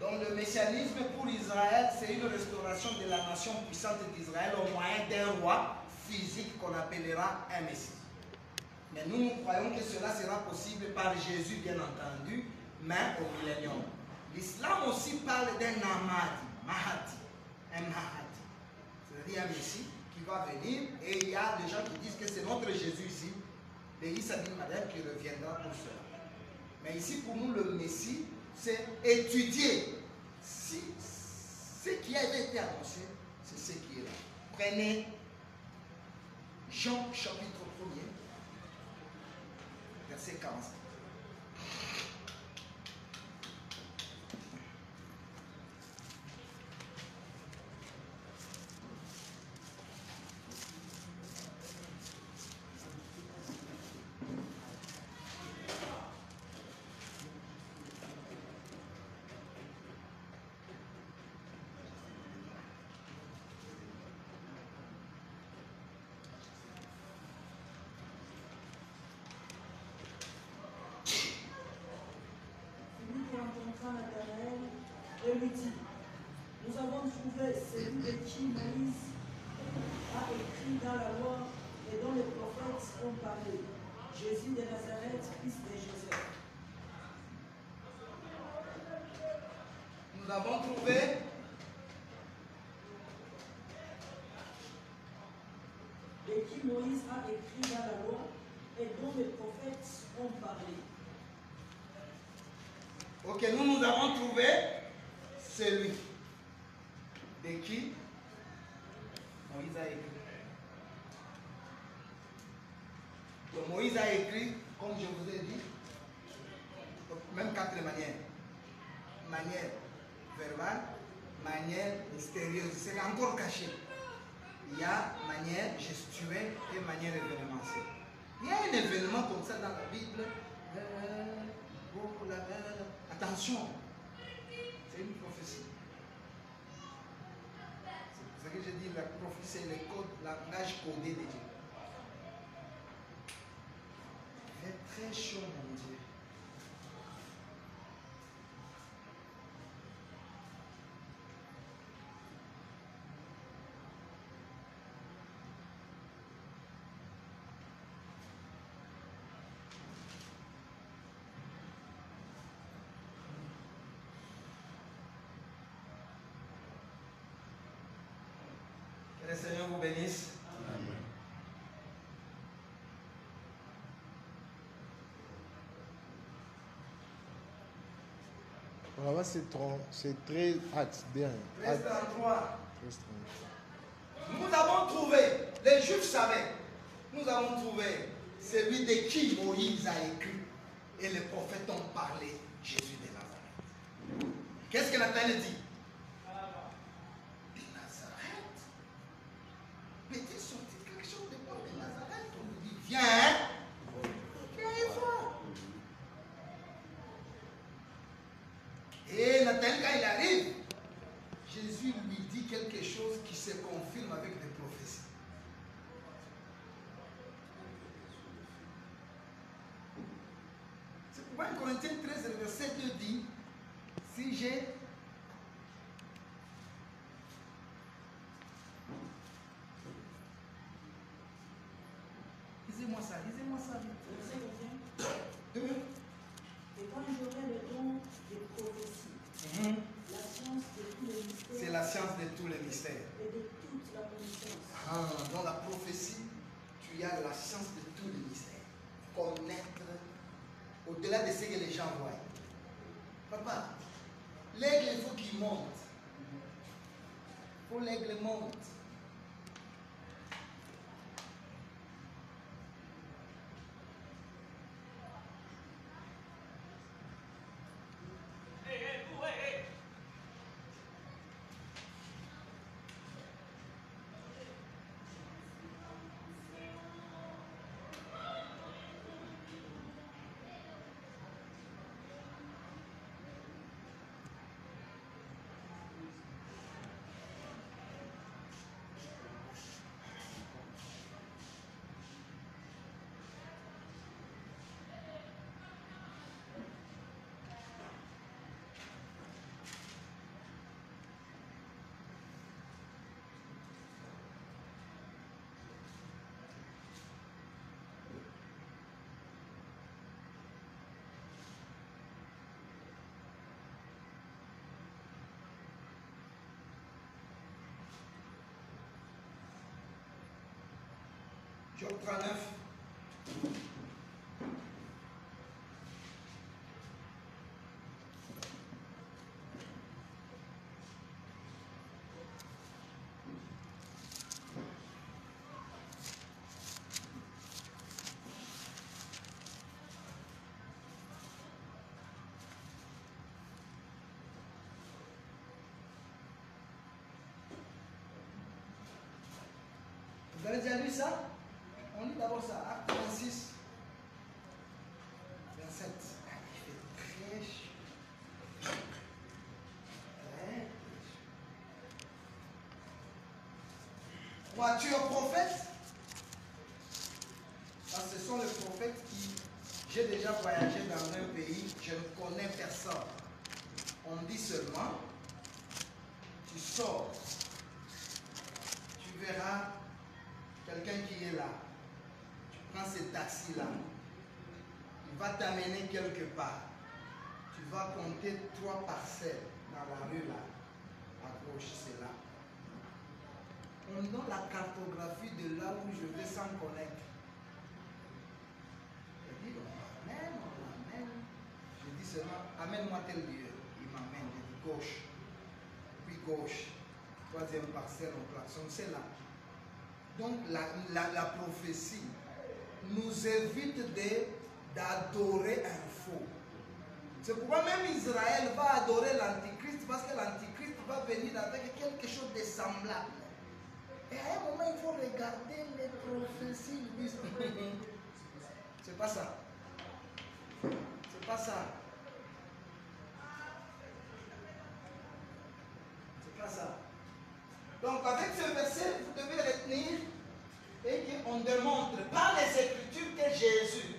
Donc le messianisme pour Israël, c'est une restauration de la nation puissante d'Israël au moyen d'un roi physique qu'on appellera un Messie. Mais nous croyons que cela sera possible par Jésus, bien entendu, mais au millénium. L'islam aussi parle d'un Mahdi, un Mahdi, c'est-à-dire un Messie qui va venir, et il y a des gens qui disent que c'est notre Jésus ici, le Issa bin Maryam qui reviendra pour cela. Mais ici, pour nous, le Messie, c'est étudier si ce qui a été annoncé, c'est ce qui est là. Prenez Jean chapitre 1er, verset 15. Et lui dit, nous avons trouvé celui de qui Moïse a écrit dans la loi et dont les prophètes ont parlé, Jésus de Nazareth, fils de Joseph. Nous avons trouvé de qui Moïse a écrit dans la loi et dont les prophètes ont parlé. Ok, nous avons trouvé celui de qui Moïse a écrit. Donc Moïse a écrit, comme je vous ai dit, même 4 manières. manière verbale, manière mystérieuse. C'est encore caché. Il y a manière gestuelle et manière événementielle. Il y a un événement comme ça dans la Bible. Attention, c'est une prophétie. C'est pour ça que je dis la prophétie, c'est le code, langage codé de Dieu. Il fait très chaud, mon Dieu. Que le Seigneur vous bénisse. Là-bas, c'est très hâte, bien. 13:33. Nous avons trouvé, les Juifs savaient, nous avons trouvé celui de qui Moïse a écrit et les prophètes ont parlé, Jésus de Nazareth. Qu'est-ce que Nathanaël dit? De Nazareth? Peut-il sortir quelque chose de bon de Nazareth? On lui dit, viens, viens et vois. Et Nathanaël, quand il arrive, Jésus lui dit quelque chose qui se confirme avec des prophéties. C'est pourquoi 1 Corinthiens 13, verset 2 dit, si j'ai... Lisez-moi ça Verset vite. 2. 2. Et quand j'aurai le don des prophéties, la science de tous les mystères, C'est la science de tous les mystères. et de toute la connaissance. Dans la prophétie, tu as la science de tous les mystères. Connaître au-delà de ce que les gens voient. Papa, l'aigle, il faut qu'il monte. Il faut l'aigle monte. Job 39. Vous avez déjà lu ça? On lit d'abord ça, Acte 26, 27. Il fait très chaud. Très chaud. Crois-tu aux prophètes? Parce que ce sont les prophètes qui... J'ai déjà voyagé dans un pays, je ne connais personne. On dit seulement, tu sors, tu verras quelqu'un qui est là. Prends ce taxi-là, il va t'amener quelque part. Tu vas compter 3 parcelles dans la rue là. À gauche, c'est là. On donne la cartographie de là où je vais sans connaître. Je dis, on m'amène. Je dis seulement, amène-moi tel lieu. Il m'amène, je dis gauche. Puis gauche. 3e parcelle, on klaxonne, c'est là. Donc la prophétie nous évite d'adorer un faux. C'est pourquoi même Israël va adorer l'Antichrist, parce que l'Antichrist va venir avec quelque chose de semblable. Et à un moment, il faut regarder les prophéties. C'est pas ça. C'est pas ça. C'est pas ça. Donc avec ce verset, vous devez retenir et qu'on démontre par les Écritures que Jésus,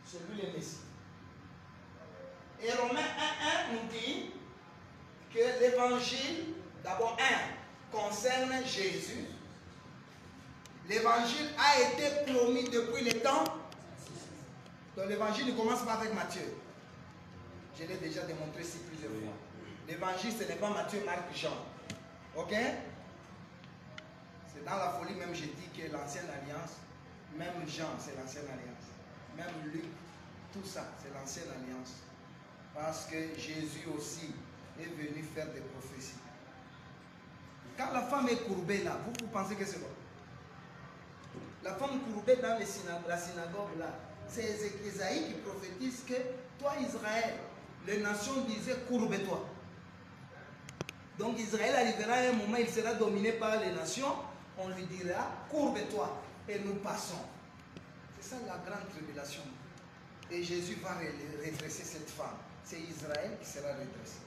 c'est lui le Messie. Et Romains 1.1 nous dit que l'évangile, d'abord 1, concerne Jésus. L'évangile a été promis depuis le temps. Donc l'évangile ne commence pas avec Matthieu. Je l'ai déjà démontré ici plusieurs fois. L'évangile, ce n'est pas Matthieu, Marc, Jean. Ok? C'est dans la folie même, je dis que l'ancienne alliance, même Jean, c'est l'ancienne alliance. Même Luc, tout ça, c'est l'ancienne alliance. Parce que Jésus aussi est venu faire des prophéties. Quand la femme est courbée là, vous pensez que c'est quoi? La femme courbée dans la synagogue là, c'est Ésaïe qui prophétise que toi Israël, les nations disaient courbe-toi. Donc Israël arrivera à un moment, il sera dominé par les nations, on lui dira courbe-toi et nous passons. C'est ça la grande tribulation. Et Jésus va redresser cette femme. C'est Israël qui sera redressé.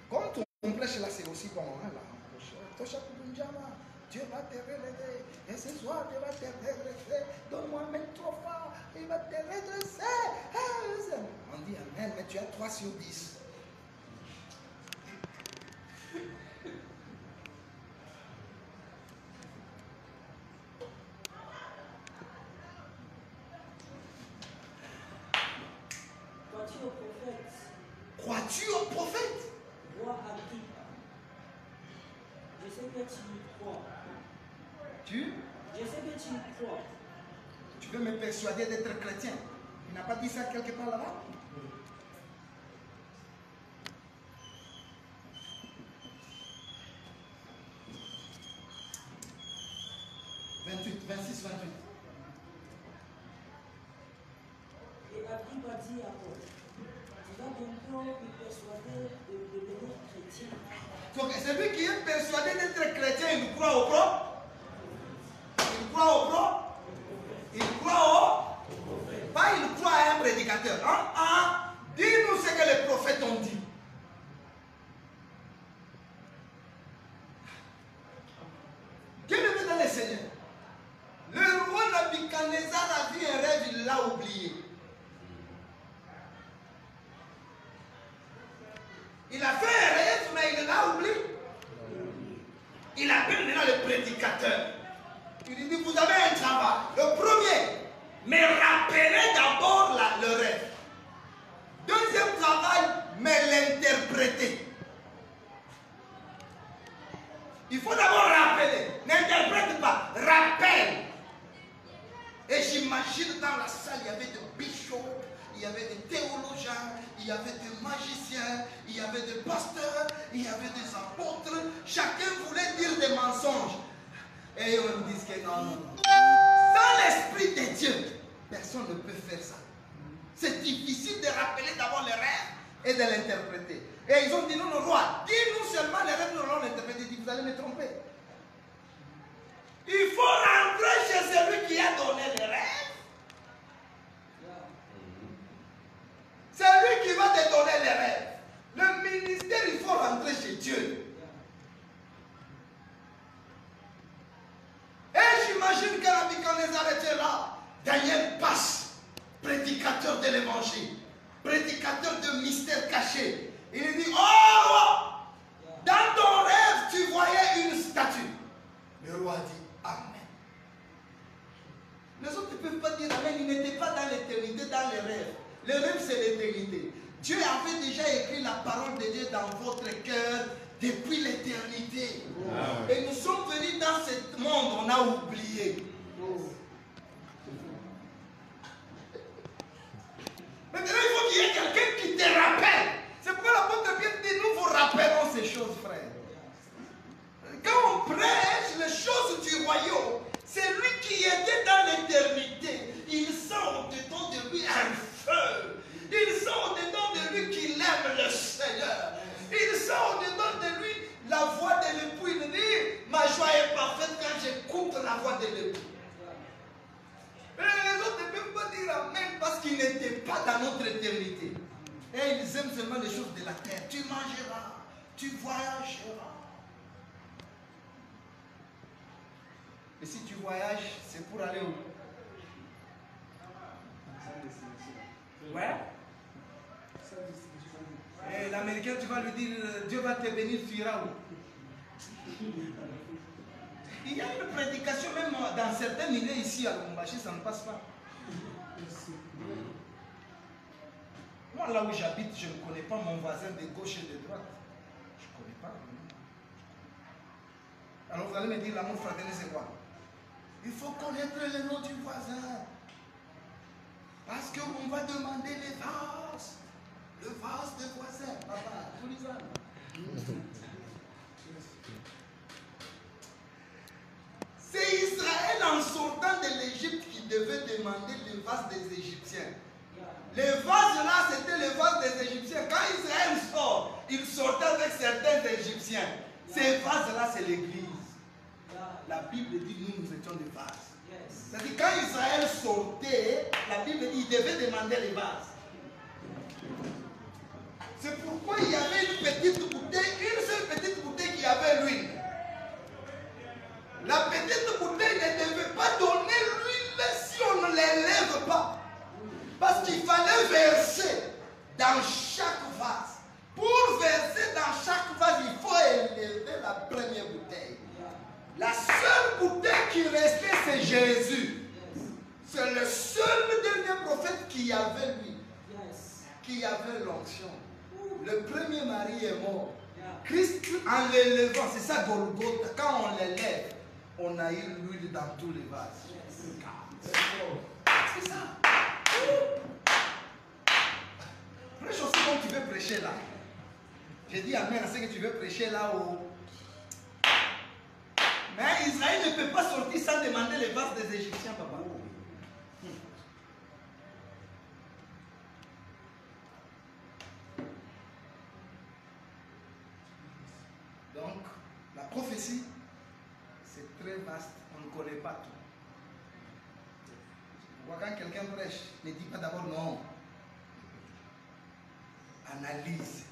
Comme ton prêche là, c'est aussi bon. Hein, là. Dieu va te relever. Et ce soir, Dieu va te redresser. Donne-moi même 3 fois. Il va te redresser. On dit Amen, mais tu as 3 sur 10. Crois-tu au prophète? Crois-tu au prophète? Roi Agrippa, je sais que tu y crois. Je sais que tu y crois. Tu veux me persuader d'être chrétien? Il n'a pas dit ça quelque part là-bas? 26, 28. Et Agrippa dit à Paul, tu vas bientôt me persuader de devenir chrétien. Donc celui qui est persuadé d'être chrétien, il croit au pro? Il croit au pro? Il croit au? Pas il croit à un prédicateur. Dis-nous ce que les prophètes ont dit. Dieu le dans le Seigneur. Le roi Nabuchodonosor a vu un rêve, il l'a oublié. Il a fait un rêve, mais il l'a oublié. Il appelle maintenant le prédicateur. Il lui dit, vous avez un travail. Le premier, mais rappelez d'abord le rêve. Deuxième travail, mais l'interpréter. Il faut d'abord rappeler. N'interprète pas, rappelle. Et j'imagine dans la salle, il y avait des bishops, il y avait des théologiens, il y avait des magiciens, il y avait des pasteurs, il y avait des apôtres. Chacun voulait dire des mensonges. Et on nous dit que non. Dans l'esprit de Dieu, personne ne peut faire ça. C'est difficile de rappeler d'abord les rêves et de l'interpréter. Et ils ont dit non, le roi, dis-nous seulement les rêves, nous allons l'interpréter. Il dit, vous allez me tromper. Il faut rentrer chez celui qui a donné les rêves. C'est lui qui va te donner les rêves. Le ministère, il faut rentrer chez Dieu. Et j'imagine que Nabuchodonosor était là. Daniel passe, prédicateur de l'évangile, prédicateur de mystères cachés. Il lui dit, oh roi, dans ton rêve, tu voyais une statue. Le roi dit, Amen. Les autres ne peuvent pas dire Amen, ils n'étaient pas dans l'éternité, dans les rêves. Le rêve, c'est l'éternité. Dieu avait déjà écrit la parole de Dieu dans votre cœur depuis l'éternité. Ah ouais. Et nous sommes venus dans ce monde, on a oublié. Maintenant, il faut qu'il y ait quelqu'un qui te rappelle. C'est pourquoi l'apôtre Pierre dit, nous vous rappelons ces choses, frère. Quand on prêche les choses du royaume, c'est lui qui était dans l'éternité. Il sent au-dedans de lui un feu. Il sent au-dedans de lui Et ils aiment seulement les choses de la terre. Tu mangeras, tu voyageras. Et si tu voyages, c'est pour aller où? Ouais. Et l'Américain, tu vas lui dire, Dieu va te bénir, tu iras où? Il y a une prédication même dans certains milieux ici à Lubumbashi, ça ne passe pas. Moi, là où j'habite, je ne connais pas mon voisin de gauche et de droite. Je ne connais pas. Alors vous allez me dire, l'amour fraternel, c'est quoi? Il faut connaître le nom du voisin. Parce qu'on va demander les vases. Le vase de voisin. Papa, tous les ans. C'est Israël en sortant de l'Égypte qui devait demander le vase des Égyptiens. Les vases là, c'était le vase des Égyptiens. Quand Israël sort, il sortait avec certains Égyptiens. Ces vases là, c'est l'Église. La Bible dit nous étions des vases. C'est-à-dire quand Israël sortait, la Bible dit il devait demander les vases. C'est pourquoi il y avait une petite bouteille, une seule petite bouteille qui avait l'huile. La petite bouteille ne devait pas donner l'huile si on ne l'élève pas. Parce qu'il fallait verser dans chaque vase. Pour verser dans chaque vase, il faut élever la première bouteille. La seule bouteille qui restait, c'est Jésus. C'est le seul dernier prophète qui avait lui, qui avait l'onction. Le premier mari est mort. Christ, en l'élevant, c'est ça Golgotha, quand on l'élève, on a eu l'huile dans tous les vases. C'est ça. Prêche aussi comme tu veux prêcher là. J'ai dit amen à ce que tu veux prêcher là-haut. Mais Israël ne peut pas sortir sans demander les vases des Égyptiens, papa. Donc, la prophétie, c'est très vaste. On ne connaît pas tout. Quand quelqu'un prêche, ne dis pas d'abord non. Analyse.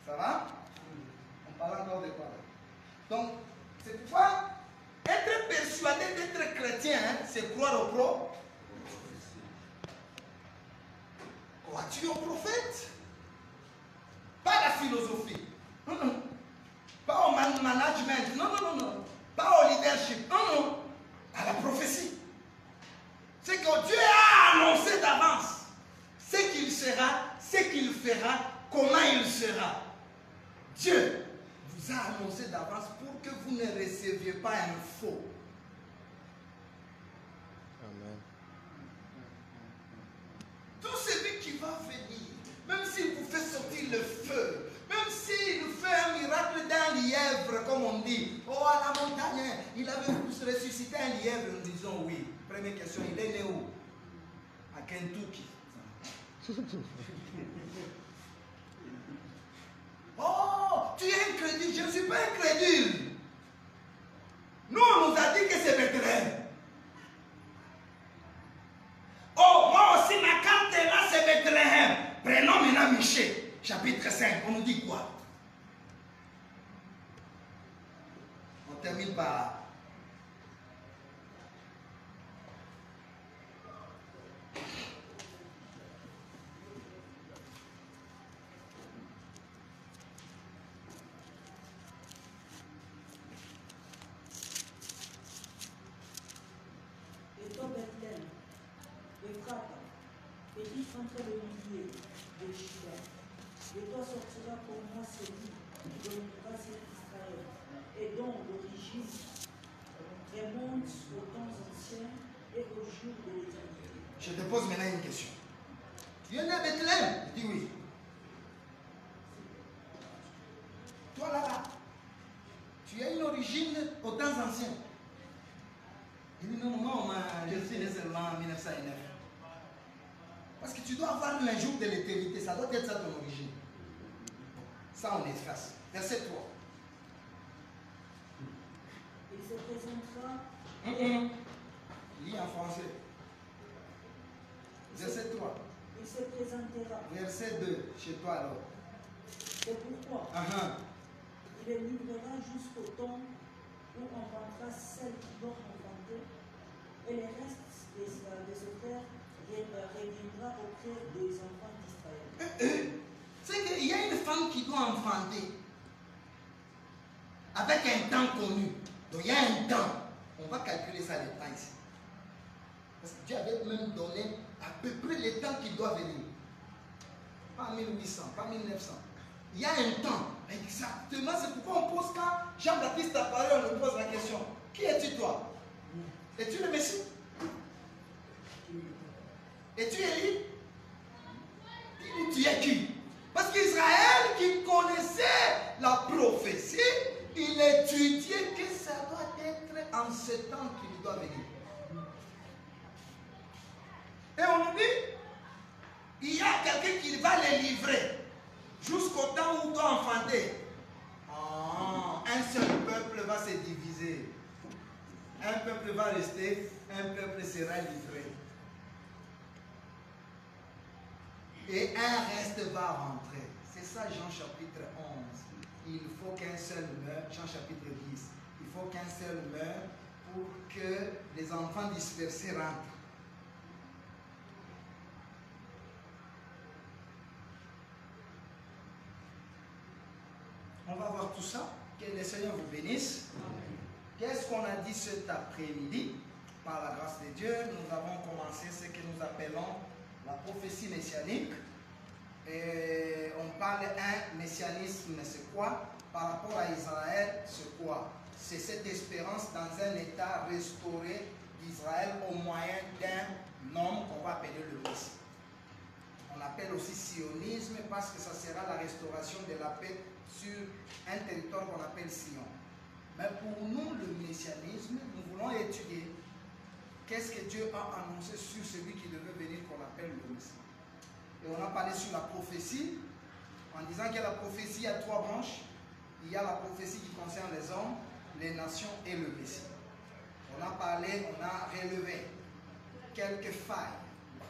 Ça va? On parle encore de quoi? Donc, c'est pourquoi être persuadé d'être chrétien, hein, c'est croire au prophète. Crois-tu au prophète? Pas à la philosophie. Non. Pas au management. Non. Pas au leadership. Non. À la prophétie. C'est que Dieu a annoncé d'avance ce qu'il sera, ce qu'il fera, comment il sera. Dieu vous a annoncé d'avance pour que vous ne receviez pas un faux. Amen. Tout celui qui va venir, même s'il vous fait sortir le feu, même s'il fait un miracle d'un lièvre, comme on dit, oh à la montagne, il avait ressuscité un lièvre, nous disons oui. Première question, il est né où? À Kentucky. Oh, tu es incrédule, je ne suis pas incrédule. Nous, on nous a dit que c'est Bethléem. Oh, moi aussi, ma carte est là, c'est Bethléem. Prenons maintenant Michée, chapitre 5. On nous dit quoi? On termine par... entre les milliers de Juda. De toi sortira pour moi celui qui dominera sur Israël, et dont l'origine remonte aux temps anciens et aux jours de l'éternité. Je te pose maintenant une question. Tu es né à Bethléem? Je dis oui. Toi là-bas, tu as une origine aux temps anciens. Il dit non, je suis né seulement en 1909. Parce que tu dois avoir un jour de l'éternité, ça doit être ça ton origine. Ça on efface. Verset 3. Il se présentera. Lis en français. Verset 3. il se présentera. Verset 2, chez toi alors. C'est pourquoi il les livrera jusqu'au temps où enfantera celle qui doit enfanter, et les restes de ce frère reviendra au cœur des enfants d'Israël. C'est qu'il y a une femme qui doit enfanter avec un temps connu. Donc il y a un temps. On va calculer ça les temps ici. Parce que Dieu avait même donné à peu près les temps qui doivent venir. Pas 1800, pas 1900. Il y a un temps. Exactement, c'est pourquoi on pose quand Jean-Baptiste a parlé, on nous pose la question. Qui es-tu toi? Es-tu le Messie? Es-tu Élie? Dis-nous, tu es qui? Parce qu'Israël qui connaissait la prophétie, il étudiait que ça doit être en ce temps qu'il doit venir. Et on nous dit, il y a quelqu'un qui va les livrer jusqu'au temps où il doit enfanter. Un seul peuple va se diviser. Un peuple va rester, un peuple sera livré. Et un reste va rentrer. C'est ça Jean chapitre 11. Il faut qu'un seul meure, Jean chapitre 10. Il faut qu'un seul meure pour que les enfants dispersés rentrent. On va voir tout ça. Que le Seigneur vous bénisse. Qu'est-ce qu'on a dit cet après-midi? Par la grâce de Dieu, nous avons commencé ce que nous appelons la prophétie messianique. Et on parle un messianisme, c'est quoi? Par rapport à Israël, c'est quoi? C'est cette espérance dans un état restauré d'Israël au moyen d'un homme qu'on va appeler le Messie. On appelle aussi sionisme parce que ça sera la restauration de la paix sur un territoire qu'on appelle Sion. Mais pour nous, le messianisme, nous voulons étudier qu'est-ce que Dieu a annoncé sur celui qui devait venir qu'on appelle le Messie. Et on a parlé sur la prophétie, en disant qu'il y a la prophétie, il y a trois branches. Il y a la prophétie qui concerne les hommes, les nations et le Messie. On a parlé, on a relevé quelques failles,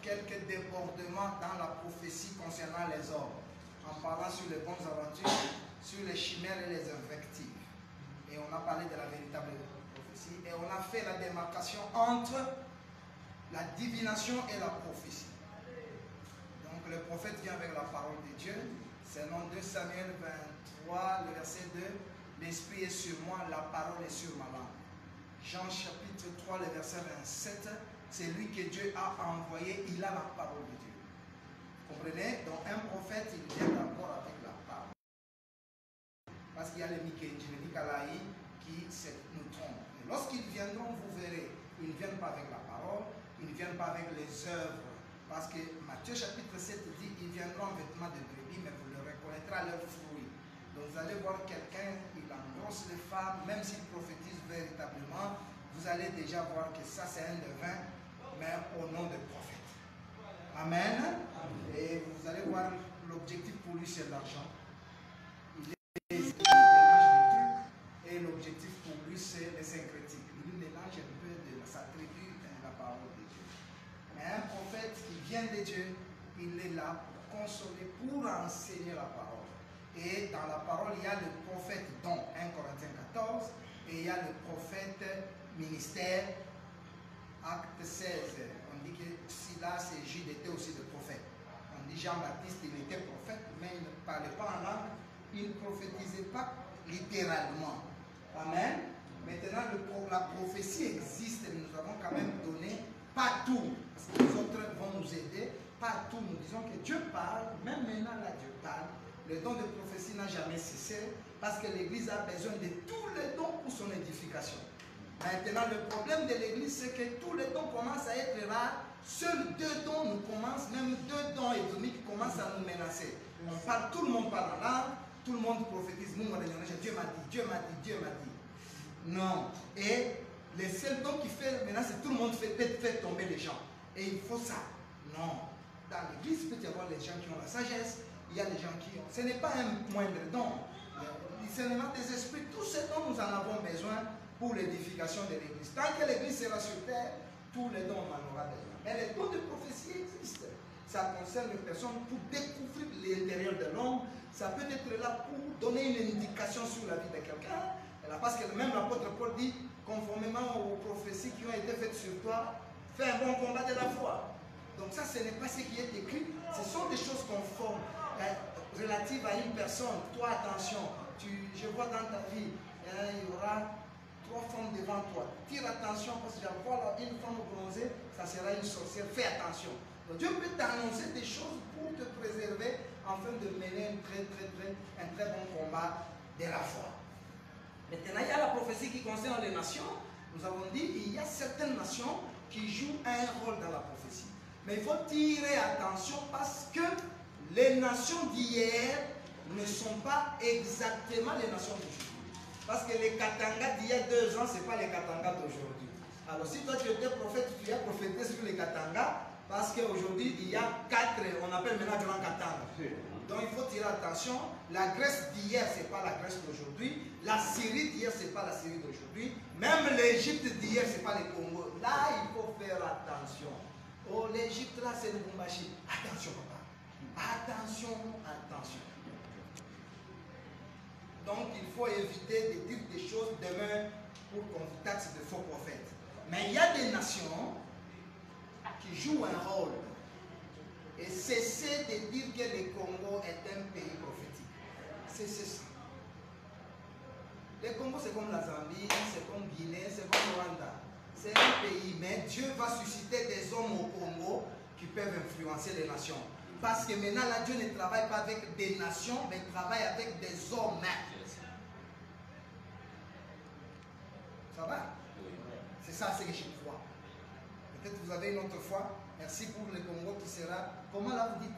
quelques débordements dans la prophétie concernant les hommes, en parlant sur les bonnes aventures, sur les chimères et les invectives. Et on a parlé de la véritable prophétie. Et on a fait la démarcation entre la divination et la prophétie. Donc le prophète vient avec la parole de Dieu. C'est dans 2 Samuel 23, le verset 2. L'Esprit est sur moi, la parole est sur ma langue. Jean chapitre 3, le verset 27. C'est lui que Dieu a envoyé, il a la parole de Dieu. Comprenez? Donc un prophète, il vient d'abord avec la parole. Parce qu'il y a les Mikalaï qui nous trompent. Et lorsqu'ils viendront, vous verrez, ils ne viennent pas avec la parole, ils ne viennent pas avec les œuvres. Parce que Matthieu chapitre 7 dit, ils viendront en vêtements de brebis, mais vous le reconnaîtrez à leurs fruits. Donc vous allez voir quelqu'un, il engrosse les femmes, même s'il prophétise véritablement, vous allez déjà voir que ça c'est un devin, mais au nom de prophète. Amen. Et vous allez voir l'objectif pour lui c'est l'argent. Il mélange des trucs et l'objectif pour lui c'est les syncrétiques. Il mélange un peu de sa tribu et la parole de Dieu. Mais un prophète qui vient de Dieu, il est là pour consoler, pour enseigner la parole. Et dans la parole, il y a le prophète dont 1 Corinthiens 14 et il y a le prophète ministère, acte 16. On dit que Silas et Jude étaient aussi des prophètes. On dit Jean-Baptiste, il était prophète, mais il ne parlait pas en langue, il ne prophétisait pas littéralement. Amen. Maintenant, la prophétie existe, mais nous avons quand même donné pas tout, parce que les autres vont nous aider, pas tout. Nous disons que Dieu parle, même maintenant là, Dieu parle. Le don de prophétie n'a jamais cessé, parce que l'Église a besoin de tous les dons pour son édification. Maintenant, le problème de l'Église, c'est que tous les dons commencent à être rares. Seuls 2 dons nous commencent, même 2 dons économiques commencent à nous menacer. On parle, tout le monde parle en langue, tout le monde prophétise. Dieu m'a dit, Dieu m'a dit, Dieu m'a dit. Non. Et les seuls dons qui fait maintenant, c'est tout le monde fait tomber les gens. Et il faut ça. Non. Dans l'Église, il peut y avoir les gens qui ont la sagesse. Il y a des gens qui ont. Ce n'est pas un moindre don. Le discernement des esprits, tous ces dons, nous en avons besoin pour l'édification de l'Église. Tant que l'Église sera sur terre, tous les dons, on en aura besoin. Mais les dons de prophétie existent. ça concerne les personnes pour découvrir l'intérieur de l'homme. Ça peut être là pour donner une indication sur la vie de quelqu'un. Parce que même l'apôtre Paul dit, conformément aux prophéties qui ont été faites sur toi, fais un bon combat de la foi. Donc ça, ce n'est pas ce qui est écrit. Ce sont des choses conformes, relatives à une personne. Toi, attention, je vois dans ta vie, il y aura 3 femmes devant toi. Tire attention parce que voilà, une femme bronzée, ça sera une sorcière. Fais attention. Donc Dieu peut t'annoncer des choses pour te préserver afin de mener un très bon combat de la foi. Maintenant, il y a la prophétie qui concerne les nations. Nous avons dit qu'il y a certaines nations qui jouent un rôle dans la prophétie. Mais il faut tirer attention parce que les nations d'hier ne sont pas exactement les nations d'aujourd'hui. Parce que les Katanga d'il y a 2 ans, ce n'est pas les Katanga d'aujourd'hui. Alors si toi tu étais prophète, tu as prophété sur les Katanga, parce qu'aujourd'hui il y a 4, on appelle maintenant Grand Katanga. Donc il faut tirer attention. La Grèce d'hier, ce n'est pas la Grèce d'aujourd'hui. La Syrie d'hier, ce n'est pas la Syrie d'aujourd'hui. Même l'Égypte d'hier, ce n'est pas le Congo. Là, il faut faire attention. Oh, l'Égypte, là, c'est le Bumbashi. Attention, papa. Attention, attention. Donc, il faut éviter de dire des choses demain pour qu'on vous taxe de faux prophètes. Mais il y a des nations qui jouent un rôle. Et cessez de dire que le Congo est un pays prophétique. Cessez ça. Le Congo, c'est comme la Zambie, c'est comme Guinée, c'est comme Rwanda. C'est un pays, mais Dieu va susciter des hommes au Congo qui peuvent influencer les nations. Parce que maintenant, là, Dieu ne travaille pas avec des nations, mais il travaille avec des hommes. Ça va? C'est ça, c'est que je crois. Peut-être vous avez une autre foi. Merci pour le Congo qui sera. Comment là vous dites?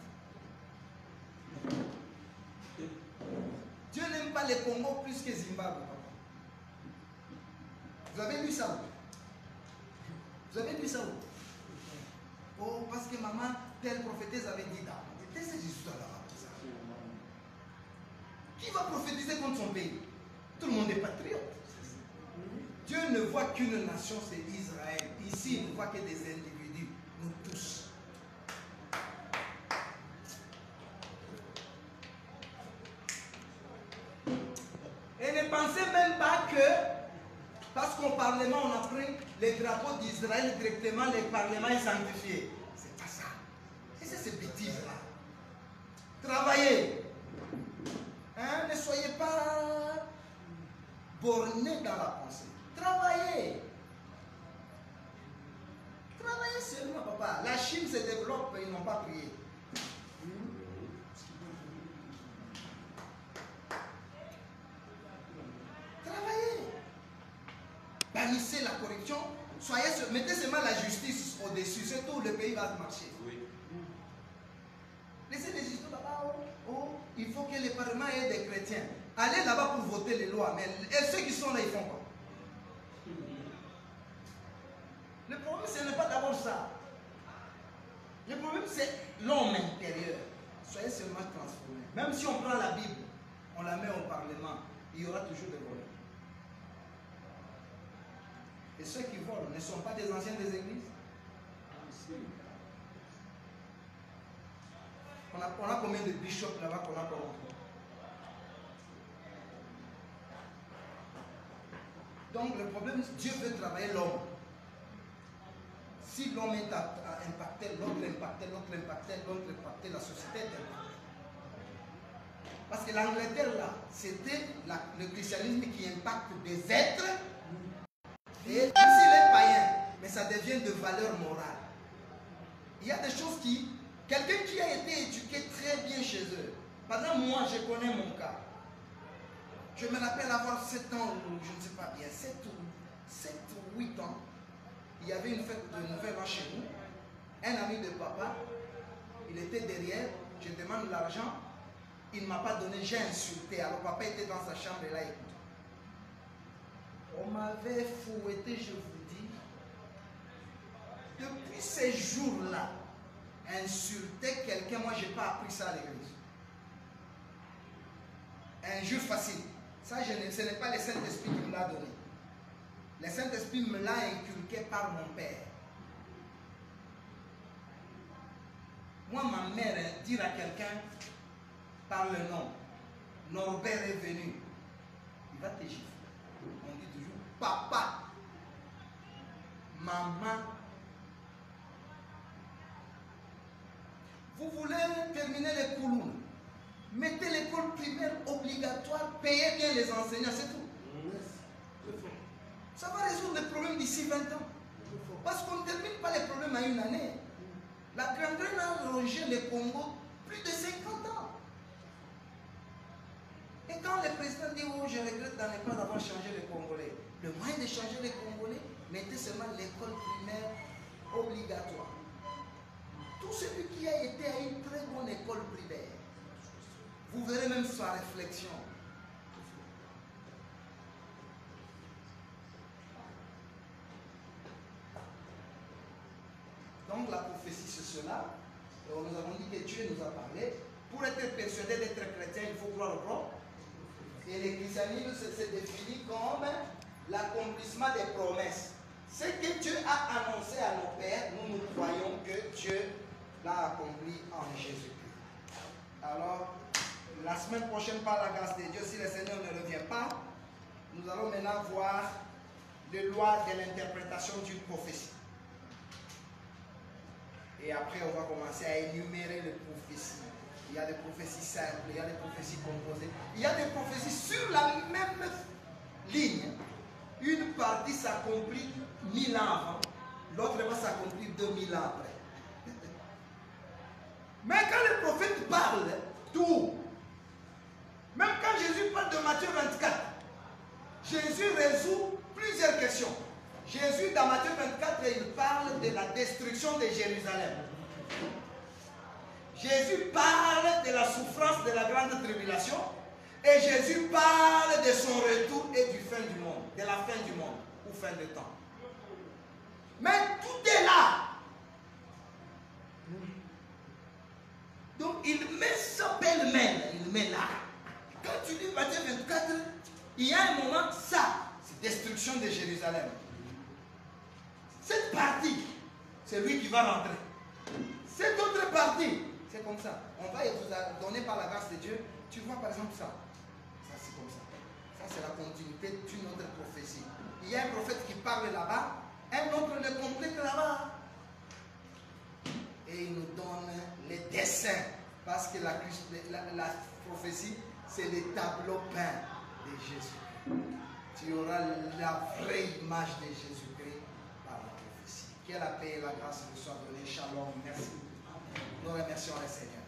Dieu n'aime pas le Congo plus que Zimbabwe. Vous avez lu ça où? Vous avez lu ça où? Oh, parce que maman, telle prophétesse avait dit là. Qu'est-ce que c'est là? Qui va prophétiser contre son pays? Tout le monde est patriote. Dieu ne voit qu'une nation, c'est Israël. Ici, il ne voit que des individus, nous tous. Et ne pensez même pas que, parce qu'au Parlement, on a pris les drapeaux d'Israël directement, le Parlement est sanctifié. C'est pas ça. Et c'est ces bêtises-là. Travaillez. Hein? Ne soyez pas bornés dans la pensée. Travaillez. Travaillez seulement, papa. La Chine se développe, ils n'ont pas prié. Travaillez. Bannissez la corruption. Mettez seulement la justice au-dessus. C'est tout, le pays va marcher. Oui. Laissez les justices là-bas. Oh, il faut que le Parlement ait des chrétiens. Allez là-bas pour voter les lois. Mais ceux qui sont là, ils font quoi? Le problème, ce n'est pas d'abord ça. Le problème, c'est l'homme intérieur. Soyez seulement transformés. Même si on prend la Bible, on la met au Parlement, il y aura toujours des voleurs. Et ceux qui volent ne sont pas des anciens des églises. On a combien de bishops là-bas qu'on a corrompus? Donc le problème, Dieu veut travailler l'homme. Si l'homme est impacté, l'autre impacté, l'autre impacté, l'autre impacté, la société est impactée. Parce que l'Angleterre là, c'était le christianisme qui impacte des êtres. Et même s'il est païen, mais ça devient de valeur morale. Il y a des choses qui... Quelqu'un qui a été éduqué très bien chez eux. Par exemple, moi, je connais mon cas. Je me rappelle avoir 7 ans, ou je ne sais pas bien, 7 ou 8 ans. Il y avait une fête de Nouvel An chez nous. Un ami de papa, il était derrière. Je demande l'argent. Il ne m'a pas donné, j'ai insulté. Alors papa était dans sa chambre et là, écoute. On m'avait fouetté, je vous dis. Depuis ces jours-là, insulter quelqu'un, moi, je n'ai pas appris ça à l'église. Injure facile. Ça, ce n'est pas le Saint-Esprit qui me l'a donné. Le Saint-Esprit me l'a inculqué par mon père. Moi, ma mère, dire à quelqu'un par le nom, Norbert est venu, il va te gifler. On dit toujours papa, maman. Vous voulez terminer les coulons, mettez l'école primaire obligatoire, payez bien les enseignants, c'est tout. Ça va résoudre les problèmes d'ici 20 ans. Parce qu'on ne termine pas les problèmes à une année. La gangrène a rongé le Congo plus de 50 ans. Et quand le président dit oh, je regrette dans pas d'avoir changé les Congolais, le moyen de changer les Congolais, mettez seulement l'école primaire obligatoire. Tout celui qui a été à une très bonne école primaire, vous verrez même sa réflexion. Donc la prophétie c'est cela. Alors, nous avons dit que Dieu nous a parlé. Pour être persuadé d'être chrétien, il faut croire au propre. Et le christianisme se définit comme l'accomplissement des promesses. Ce que Dieu a annoncé à nos pères, nous croyons que Dieu l'a accompli en Jésus-Christ. Alors, la semaine prochaine, par la grâce de Dieu, si le Seigneur ne revient pas, nous allons maintenant voir les lois de l'interprétation d'une prophétie. Et après, on va commencer à énumérer les prophéties. Il y a des prophéties simples, il y a des prophéties composées. Il y a des prophéties sur la même ligne. Une partie s'accomplit 1000 ans avant, l'autre va s'accomplir 2000 ans après. Mais quand le prophète parle, tout, même quand Jésus parle de Matthieu 24, Jésus résout plusieurs questions. Jésus, dans Matthieu 24, il parle de la destruction de Jérusalem. Jésus parle de la souffrance de la grande tribulation. Et Jésus parle de son retour et du fin du monde, de la fin du monde, ou fin de temps. Mais tout est là. Donc il met ça pêle-mêle, il met là. Quand tu lis Matthieu 24, il y a un moment, ça, c'est destruction de Jérusalem. Cette partie, c'est lui qui va rentrer. Cette autre partie, c'est comme ça. On va vous donner par la grâce de Dieu. Tu vois par exemple ça. Ça c'est comme ça. Ça c'est la continuité d'une autre prophétie. Il y a un prophète qui parle là-bas, un autre le complète là-bas. Et il nous donne les dessins. Parce que la prophétie, c'est le tableau peint de Jésus. Tu auras la vraie image de Jésus-Christ par la prophétie. Que la paix et la grâce nous soient données. Shalom. Merci. Nous remercions le Seigneur.